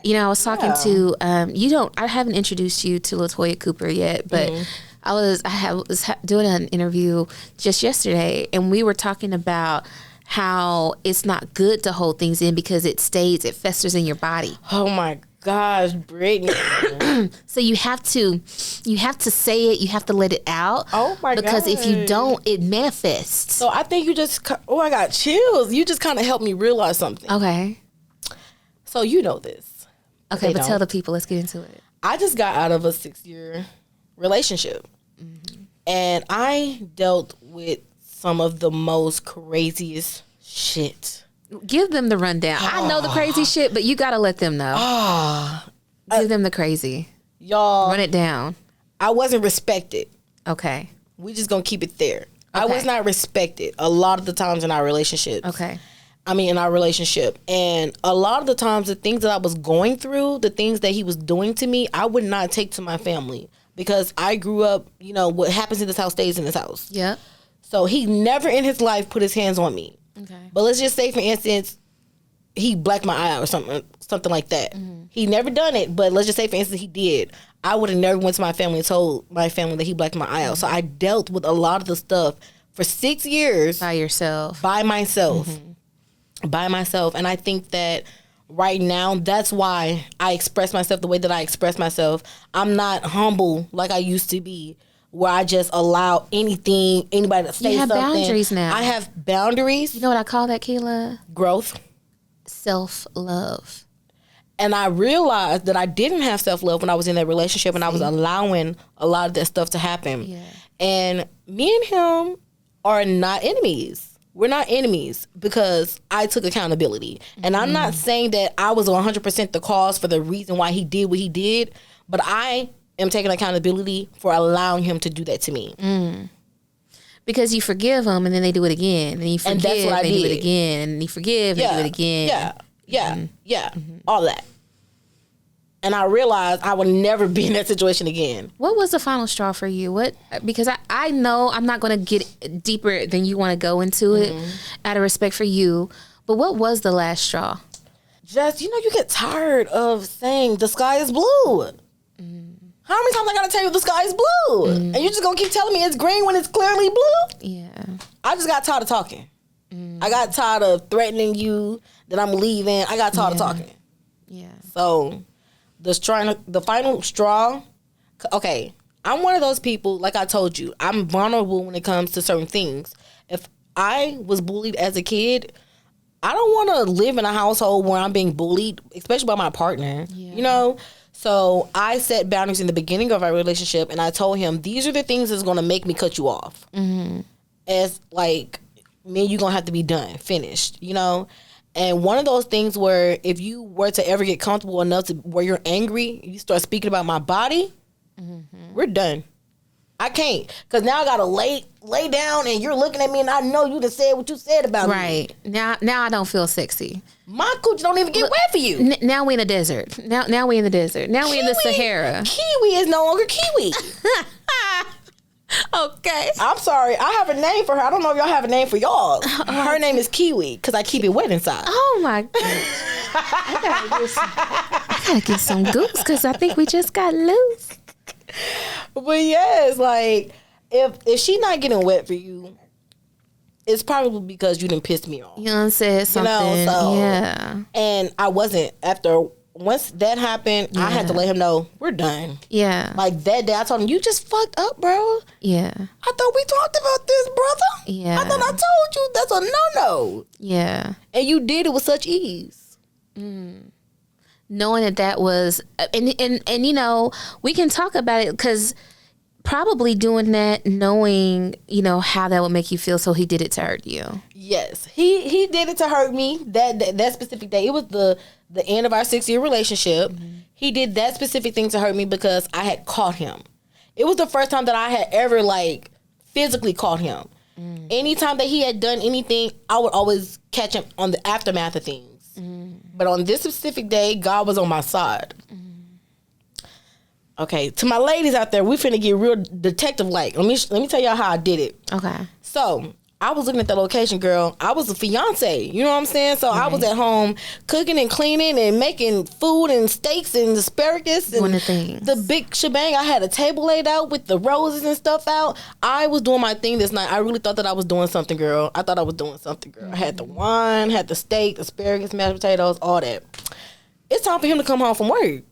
I was talking to I haven't introduced you to LaToya Cooper yet, but I was doing an interview just yesterday, and we were talking about how it's not good to hold things in because it festers in your body. Oh my gosh, Brittany. So you have to say it, you have to let it out. Oh my god. Because if you don't, it manifests. So I think I got chills. You just kind of helped me realize something. Okay. So you know this. Okay, but tell the people, let's get into it. I just got out of a 6-year relationship. And I dealt with some of the most craziest shit. Give them the rundown. I know the crazy shit, but you got to let them know. Give them the crazy. Y'all. Run it down. I wasn't respected. Okay. We just going to keep it there. Okay. I was not respected a lot of the times in our relationships. Okay. In our relationship. And a lot of the times, the things that I was going through, the things that he was doing to me, I would not take to my family. because I grew up, you know, what happens in this house stays in this house. Yep. So he never in his life put his hands on me. Okay. But let's just say, for instance, he blacked my eye out or something like that. He never done it, but let's just say, for instance, he did. I would have never went to my family and told my family that he blacked my eye out. So I dealt with a lot of the stuff for 6 years. By yourself. By myself. By myself. And I think that right now, that's why I express myself the way that I express myself. I'm not humble like I used to be, where I just allow anybody to say something. You have boundaries now. I have boundaries. You know what I call that, Kela? Growth. Self-love. And I realized that I didn't have self-love when I was in that relationship, and I was allowing a lot of that stuff to happen. Yeah. And me and him are not enemies. We're not enemies because I took accountability. And I'm not saying that I was 100% the cause for the reason why he did what he did, but I am taking accountability for allowing him to do that to me. Because you forgive them and then they do it again. And you forgive that's what I they do did. it again. And you forgive they do it again. Yeah. All that. And I realized I would never be in that situation again. What was the final straw for you? Because I know I'm not going to get deeper than you want to go into it out of respect for you. But what was the last straw? Just, you know, you get tired of saying the sky is blue. How many times I gotta tell you the sky is blue? And you just gonna keep telling me it's green when it's clearly blue? Yeah. I just got tired of talking. I got tired of threatening you that I'm leaving. I got tired of talking. Yeah. So the final straw, okay, I'm one of those people, like I told you, I'm vulnerable when it comes to certain things. If I was bullied as a kid, I don't want to live in a household where I'm being bullied, especially by my partner, you know? So I set boundaries in the beginning of our relationship, and I told him, these are the things that's going to make me cut you off. As like, me and you going to have to be done, finished, you know? And one of those things where if you were to ever get comfortable enough to where you're angry, you start speaking about my body, we're done. I can't, because now I got to lay down and you're looking at me and I know you done said what you said about me. Right. Now I don't feel sexy. My coochie don't even get wet for you. Now we in the desert. Now we in the desert. Now we in the Sahara. Kiwi is no longer Kiwi. Okay. I'm sorry. I have a name for her. I don't know if y'all have a name for y'all. Her name is Kiwi because I keep it wet inside. Oh my gosh. I gotta get some goose because I think we just got loose. But yes, like if she not getting wet for you, it's probably because you done pissed me off. You done said something. You know, so, yeah. And I wasn't. Once that happened, I had to let him know we're done. Yeah. Like that day, I told him, you just fucked up, bro. Yeah. I thought we talked about this, brother. Yeah. I thought I told you that's a no-no. Yeah. And you did it with such ease. Knowing that was, and you know, we can talk about it because probably doing that, knowing, you know, how that would make you feel, so he did it to hurt you. Yes. He did it to hurt me that specific day. It was the end of our 6-year relationship. He did that specific thing to hurt me because I had caught him. It was the first time that I had ever like physically caught him. Anytime that he had done anything, I would always catch him on the aftermath of things. But on this specific day, God was on my side. Okay, to my ladies out there, we finna get real detective-like. Let me tell y'all how I did it. Okay. So, I was looking at the location, girl. I was a fiance. You know what I'm saying? So, I was at home cooking and cleaning and making food and steaks and asparagus and the big shebang. I had a table laid out with the roses and stuff out. I was doing my thing this night. I really thought that I was doing something, girl. I thought I was doing something, girl. I had the wine, had the steak, asparagus, mashed potatoes, all that. It's time for him to come home from work.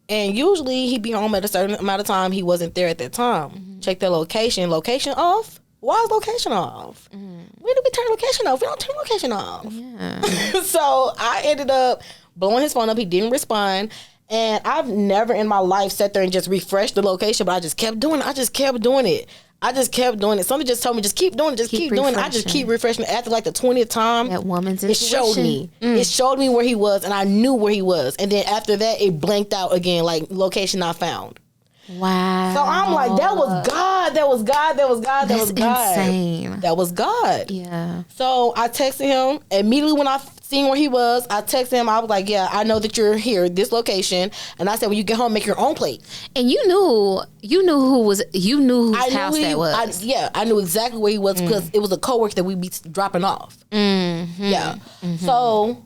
And usually he'd be home at a certain amount of time. He wasn't there at that time. Check the location. Location off? Why is location off? When do we turn location off? We don't turn location off. Yeah. So I ended up blowing his phone up. He didn't respond. And I've never in my life sat there and just refreshed the location, but I just kept doing it. I just kept doing it. Somebody just told me, just keep doing it. Just keep doing it. I just keep refreshing. After like the 20th time, that woman's intuition. It showed me. It showed me where he was, and I knew where he was. And then after that, it blanked out again, like location not found. Wow. So I'm like, that was God. That was God. That was God. That was God. Insane. That was God. Yeah. So I texted him immediately when I seen where he was. I texted him. I was like, yeah, I know that you're here, this location. And I said, when you get home, make your own plate. And you knew whose house that was. I knew exactly where he was because it was a coworker that we'd be dropping off. Mm-hmm. Yeah. Mm-hmm. So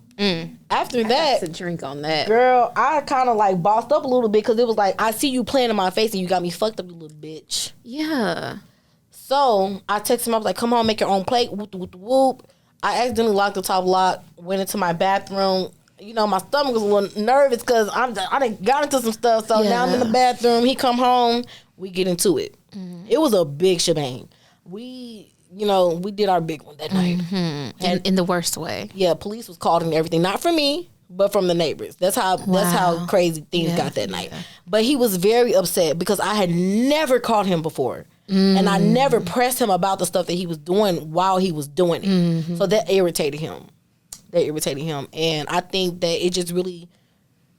after that, to drink on that, girl, I kind of like bossed up a little bit because it was like, I see you playing in my face and you got me fucked up, you little bitch. Yeah. So I texted him. I was like, come on, make your own plate. Whoop, whoop, whoop. I accidentally locked the top lock, went into my bathroom. You know, my stomach was a little nervous because I done got into some stuff. So now I'm in the bathroom. He come home. We get into it. Mm-hmm. It was a big shebang. We did our big one that night. Mm-hmm. And in the worst way. Yeah, police was called and everything. Not from me, but from the neighbors. That's how crazy things got that night. But he was very upset because I had never called him before. And I never pressed him about the stuff that he was doing while he was doing it. Mm-hmm. So that irritated him. And I think that it just really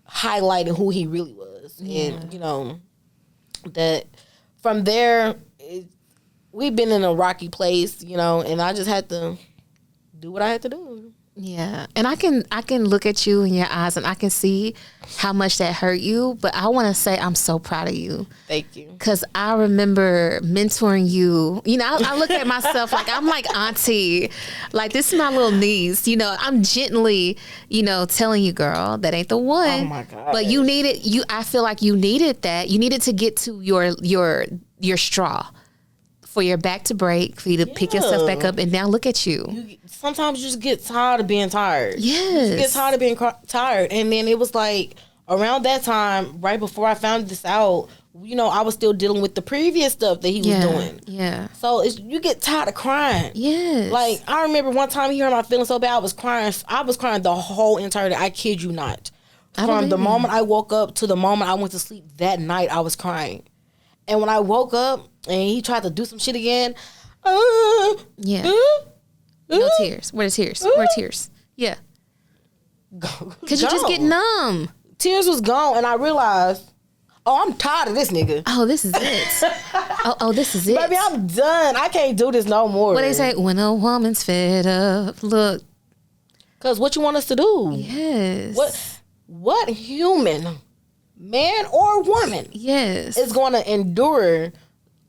highlighted who he really was. Yeah. And, that from there, we've been in a rocky place, and I just had to do what I had to do. Yeah. And I can look at you in your eyes and I can see how much that hurt you. But I want to say I'm so proud of you. Thank you. Because I remember mentoring you. I look at myself like I'm like auntie. Like, this is my little niece. I'm gently, telling you, girl, that ain't the one. Oh, my God. But I feel like you needed that. You needed to get to your straw. For your back to break, for you to pick yourself back up, and now look at you. Sometimes you just get tired of being tired. Yes. You get tired of being tired. And then it was like, around that time, right before I found this out, I was still dealing with the previous stuff that he was doing. Yeah. So you get tired of crying. Yes. Like, I remember one time he hurt my feelings so bad, I was crying. I was crying the whole entire day. I kid you not. From the moment I woke up to the moment I went to sleep that night, I was crying. And when I woke up and he tried to do some shit again, no tears. Where are tears? Where are tears? Yeah. Because you just get numb. Tears was gone, and I realized, I'm tired of this nigga. Oh, this is it. oh, this is it. Baby, I'm done. I can't do this no more. What they say, when a woman's fed up, look. Because what you want us to do? Yes. What human, man or woman, is going to endure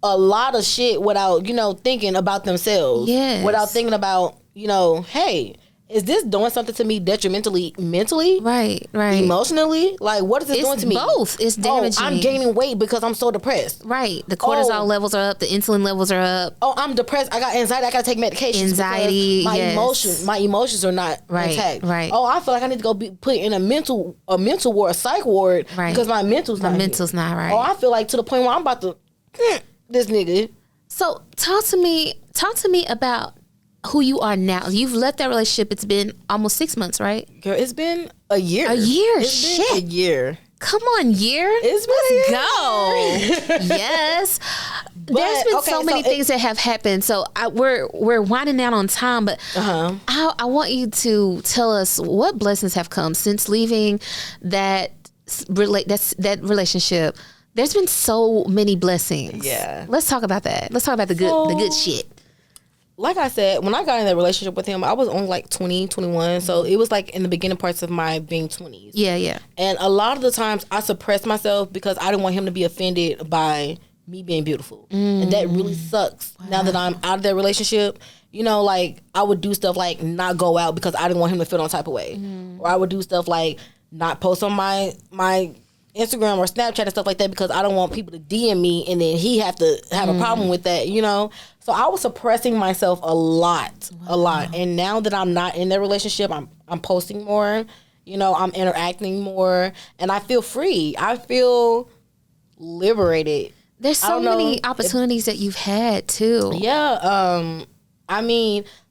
a lot of shit without, thinking about themselves. Yes. Without thinking about, hey, is this doing something to me detrimentally, mentally? Right. Emotionally? Like, what is this doing to me? Both. It's damaging. I'm gaining weight because I'm so depressed. Right. The cortisol levels are up. The insulin levels are up. Oh, I'm depressed. I got anxiety. I got to take medication. Anxiety. My emotions are not intact. Right. Oh, I feel like I need to go be put in a mental ward, a psych ward, because my mental's not right. Oh, I feel like to the point where I'm about to this nigga. So talk to me about who you are now. You've left that relationship. It's been almost 6 months, right? Girl, it's been a year. It's been a year. Come on, year. Let's go. Yes. There's been so many things that have happened. So we're winding down on time, but I want you to tell us what blessings have come since leaving that relationship. There's been so many blessings. Yeah. Let's talk about that. Let's talk about the good shit. Like I said, when I got in that relationship with him, I was only like 20, 21. So it was like in the beginning parts of my being 20s. Yeah. And a lot of the times I suppressed myself because I didn't want him to be offended by me being beautiful. And that really sucks. Wow. Now that I'm out of that relationship, like I would do stuff like not go out because I didn't want him to feel no type of way. Or I would do stuff like not post on my Instagram or Snapchat and stuff like that because I don't want people to DM me and then he have to have a problem with that, So I was suppressing myself a lot. And now that I'm not in that relationship, I'm posting more, I'm interacting more, and I feel free. I feel liberated. There's so many opportunities that you've had too. Yeah.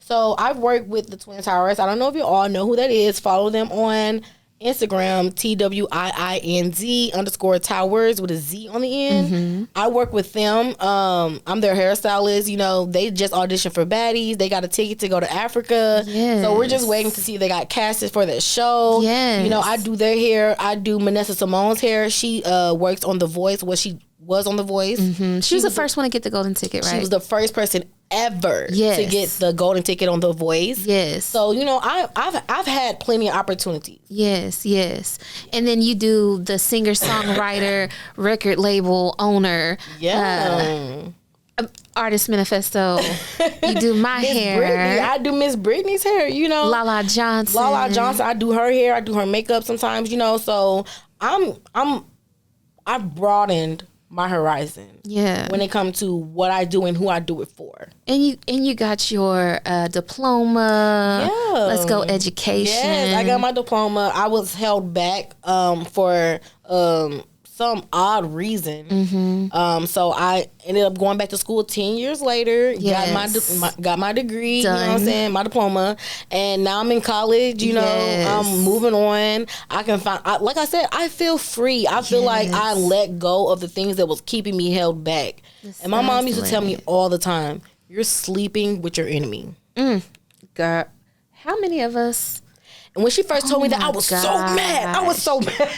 So I've worked with the Twin Towers. I don't know if you all know who that is. Follow them on Instagram, TWIINZ_Towers with a Z on the end. Mm-hmm. I work with them. I'm their hairstylist. They just auditioned for Baddies. They got a ticket to go to Africa. Yes. So we're just waiting to see if they got casted for their show. Yes. I do their hair. I do Manessa Simone's hair. She works on The Voice. She was on The Voice. Mm-hmm. She was the first one to get the golden ticket, right? She was the first person ever Yes. to get the golden ticket on The Voice. Yes. So, you know, I've had plenty of opportunities. Yes, yes. And then you do the singer-songwriter, record label owner, Yeah. artist manifesto. You do my hair. Brittany, I do Miss Brittany's hair, you know. Lala Johnson. Lala Johnson, I do her hair, I do her makeup sometimes, you know. So I've broadened my horizon. Yeah. When it comes to what I do and who I do it for. And you got your diploma. Yeah. Let's go education. Yes, I got my diploma. I was held back for some odd reason. Mm-hmm. So I ended up going back to school 10 years later. Yes. Got my degree. Done. You know what I'm saying? My diploma. And now I'm in college. You know, Yes. I'm moving on. I can find, like I said, I feel free. I feel like I let go of the things that was keeping me held back. And my mom used to tell me all the time, you're sleeping with your enemy. Girl, how many of us? And when she first told me that, my I was so mad. I was so mad.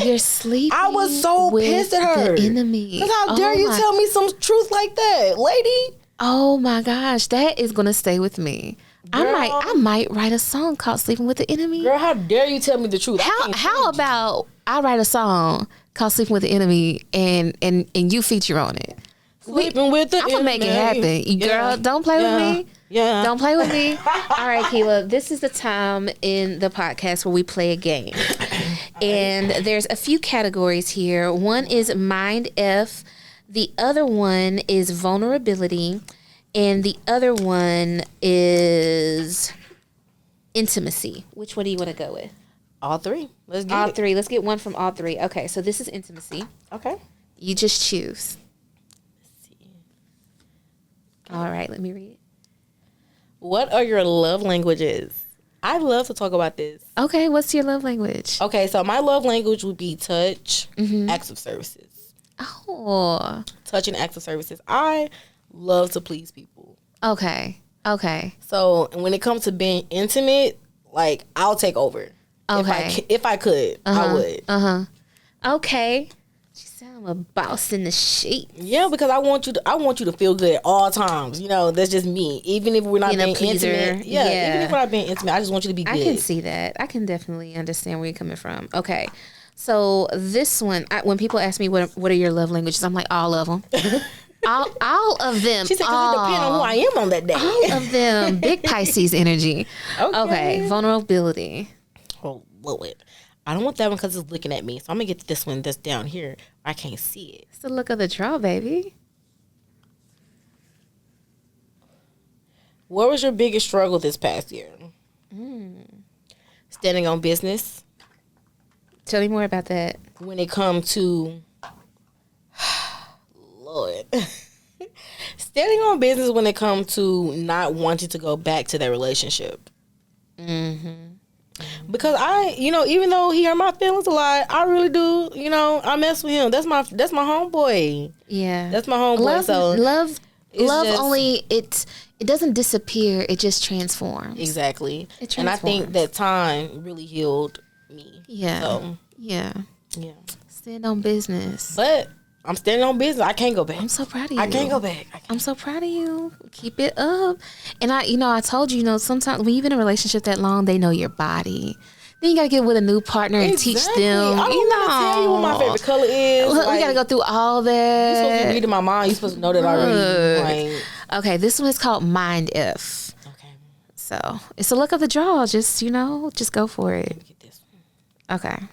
You're sleeping. I was so with pissed at her. The enemy. Because how dare you tell me some truth like that, lady? Oh my gosh, that is gonna stay with me. Girl. I might write a song called "Sleeping with the Enemy." Girl, how dare you tell me the truth? How about I write a song called "Sleeping with the Enemy" and you feature on it? Sleeping with the I'm gonna make it happen, girl. Don't play with me. Yeah. Don't play with me. All right, Kela. This is the time in the podcast where we play a game, and there's a few categories here. One is Mind F. The other one is vulnerability, and the other one is intimacy. Which one do you want to go with? All three. Let's get All it. three. Let's get one from all three. Okay, so this is intimacy. Okay. You just choose. All right, let me read it. What are your love languages? I love to talk about this. Okay, what's your love language? Okay, so my love language would be touch, acts of services. Oh, Touch and acts of services. I love to please people. okay. Okay. So when it comes to being intimate, like I'll take over. Okay. If I could, I would. Okay. She said I'm a boss in the sheet. Yeah, because I want you to feel good at all times. You know, that's just me. Even if we're not Being a being pleaser. intimate. Yeah, Yeah. even if we're not being intimate, I just want you to be good. I can see that. I can definitely understand where you're coming from. Okay. So this one, when people ask me what are your love languages, I'm like, all of them. all of them. She said, because it depends on who I am on that day. All of them. Big Pisces energy. Okay. Okay. Vulnerability. Oh, Lord. I don't want that one because it's looking at me. So I'm going to get this one that's down here. I can't see it. It's the look of the draw, baby. What was your biggest struggle this past year? Standing on business. Tell me more about that. When it comes to, Lord, standing on business when it comes to not wanting to go back to that relationship. Because even though he hurt my feelings a lot, I really do. You know, I mess with him. That's my homeboy. Yeah, That's my homeboy. Love just, only it doesn't disappear. It just transforms. Exactly. It And I think transforms. that time really healed me. Yeah, So, yeah. yeah. Stand on business. But I'm standing on business. I can't go back. I'm so proud of you. I can't go back. I'm so proud of you. Keep it up. And I told you, sometimes when you've been in a relationship that long, they know your body. Then you gotta get with a new partner and teach Exactly. them. I don't want to tell you what my favorite color is. Look, we gotta go through all You're supposed to be that. reading my mind. You're supposed to know that already. Like, Okay, this one is called Mind If. okay, So it's a look of the draw. Just just go for it. let me get this one. Okay.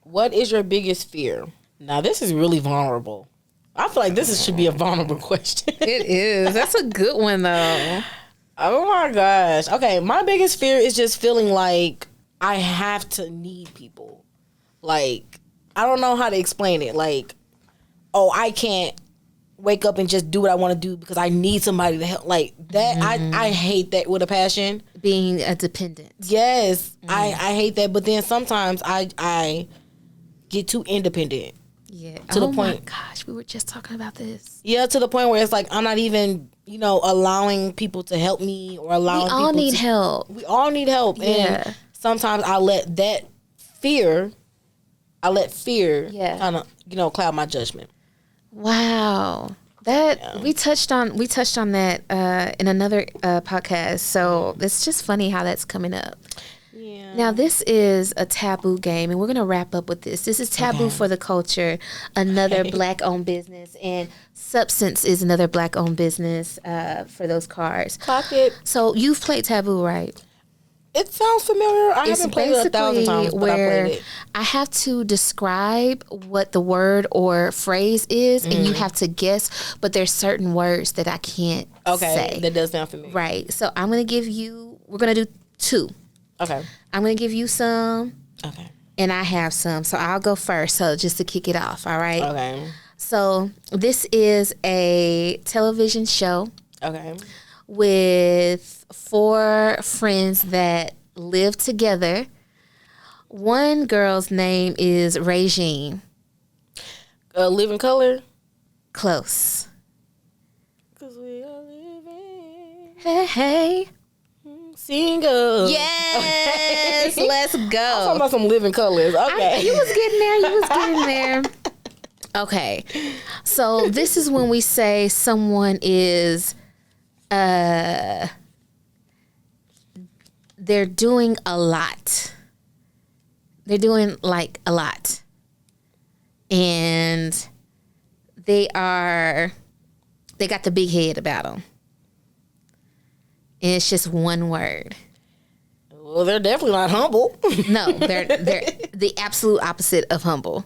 What is your biggest fear? Now, this is really vulnerable. I feel like should be a vulnerable question. It is. That's a good one though. Oh my gosh. Okay, my biggest fear is just feeling like I have to need people. Like, I don't know how to explain it. Like, oh, I can't wake up and just do what I want to do because I need somebody to help. Like that, I hate that with a passion. Being a dependent. Yes, I hate that. But then sometimes I get too independent. Yeah. To the Oh point- my gosh, we were just talking about this. Yeah, to the point where it's like I'm not even, allowing people to help me or allowing We people all need to, help. We all need help. Yeah. And sometimes I let fear Yeah. kind of, cloud my judgment. Wow. We touched on that in another podcast. So it's just funny how that's coming up. Yeah. Now this is a taboo game, and we're gonna wrap up with this. This is taboo for the culture, another Black-owned business, and Substance is another Black-owned business for those cards. Clock it. So you've played taboo, right? It sounds familiar. I haven't played it 1,000 times, but I played it. I have to describe what the word or phrase is, and you have to guess, but there's certain words that I can't say. That does sound familiar. Right. So I'm going to give you, we're going to do 2. Okay. I'm going to give you some. Okay. And I have some. So I'll go first, so just to kick it off, all right? Okay. So this is a television show. Okay. With 4 friends that live together. One girl's name is Regine. Living Color? Close. 'Cause we are living. Hey. Single. Yes. Let's go. I'm talking about some Living Colors. Okay. You was getting there. Okay. So this is when we say someone is they're doing a lot. They're doing like a lot. And they got the big head about them. And it's just one word. Well, they're definitely not humble. No, they're the absolute opposite of humble.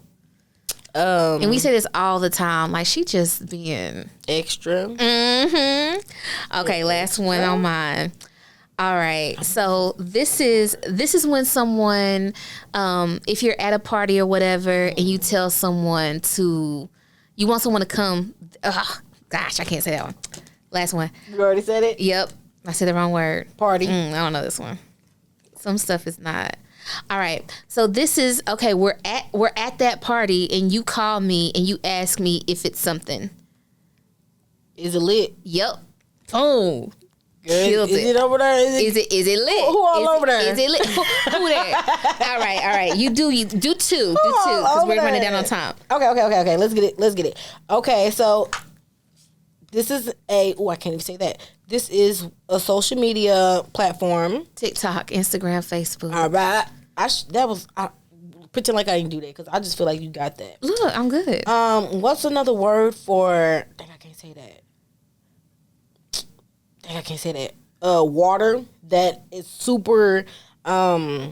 And we say this all the time. Like, she just being extra. Mm-hmm. Okay, last one on mine. All right. So this is when someone, if you're at a party or whatever, and you tell someone you want someone to come. Ugh, gosh, I can't say that one. Last one. You already said it? Yep. I said the wrong word. Party. I don't know this one. Some stuff is not. All right. So this is okay. We're at that party, and you call me and you ask me if it's something. Is it lit? Yep. Oh, killed it. Is it over there? Is it lit? Who all over there? Is it lit? Who there? All right. You do two. Do two because we're running down on time. Okay. Let's get it. Okay, so this is I can't even say that. This is a social media platform. TikTok, Instagram, Facebook. All right. I pretend like I didn't do that because I just feel like you got that. Look, I'm good. What's another word for? Dang, I can't say that. Water that is super water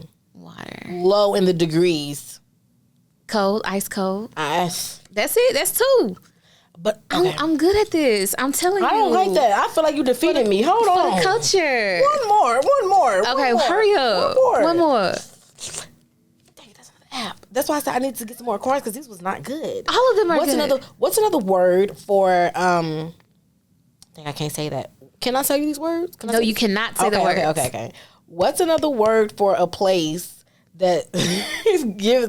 low in the degrees. Cold, ice cold. Ice. That's it. That's 2. But okay. I'm good at this. I'm telling you. I don't like that. I feel like you defeated me. Hold on. For the culture. One more. Okay, hurry up. One more. Dang, that's another app. That's why I said I need to get some more cards because this was not good. All of them are good. What's another word for? Dang, I can't say that. Can I tell you these words? No, you cannot say the words. Okay. What's another word for a place that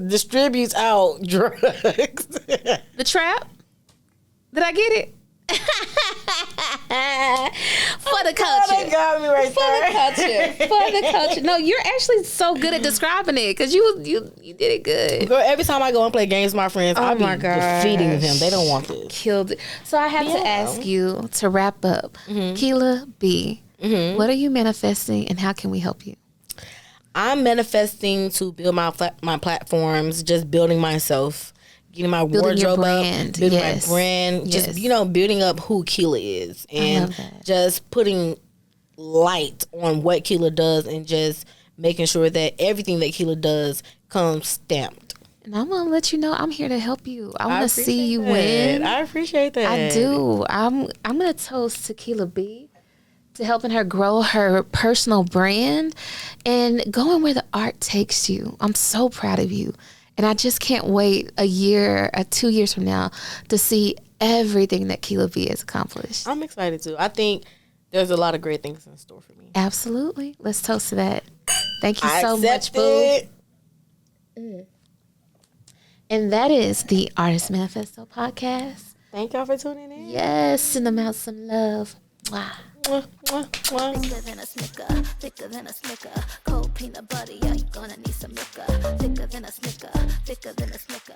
distributes out drugs? The Trap. Did I get it? For the culture. That got me right there. For the culture. No, you're actually so good at describing it because you did it good. Girl, every time I go and play games with my friends, I be defeating them. They don't want this. Killed it. So I have to ask you to wrap up. Kela B, what are you manifesting and how can we help you? I'm manifesting to build my platforms, just building myself. Getting my wardrobe up, building my brand, just, building up who Kela is. And just putting light on what Kela does and just making sure that everything that Kela does comes stamped. And I'm going to let you know I'm here to help you. I want to see you win. I appreciate that. I do. I'm going to toast to Kela B to helping her grow her personal brand and going where the art takes you. I'm so proud of you. And I just can't wait a year, 2 years from now to see everything that Kela B has accomplished. I'm excited too. I think there's a lot of great things in store for me. Absolutely. Let's toast to that. Thank you so much, boo. And that is the Artist Manifesto podcast. Thank y'all for tuning in. Yes, send them out some love. Wow. Thicker than a Snicker, thicker than a Snicker. Cold peanut butter, yeah, you gonna need some liquor. Thicker than a Snicker, thicker than a Snicker.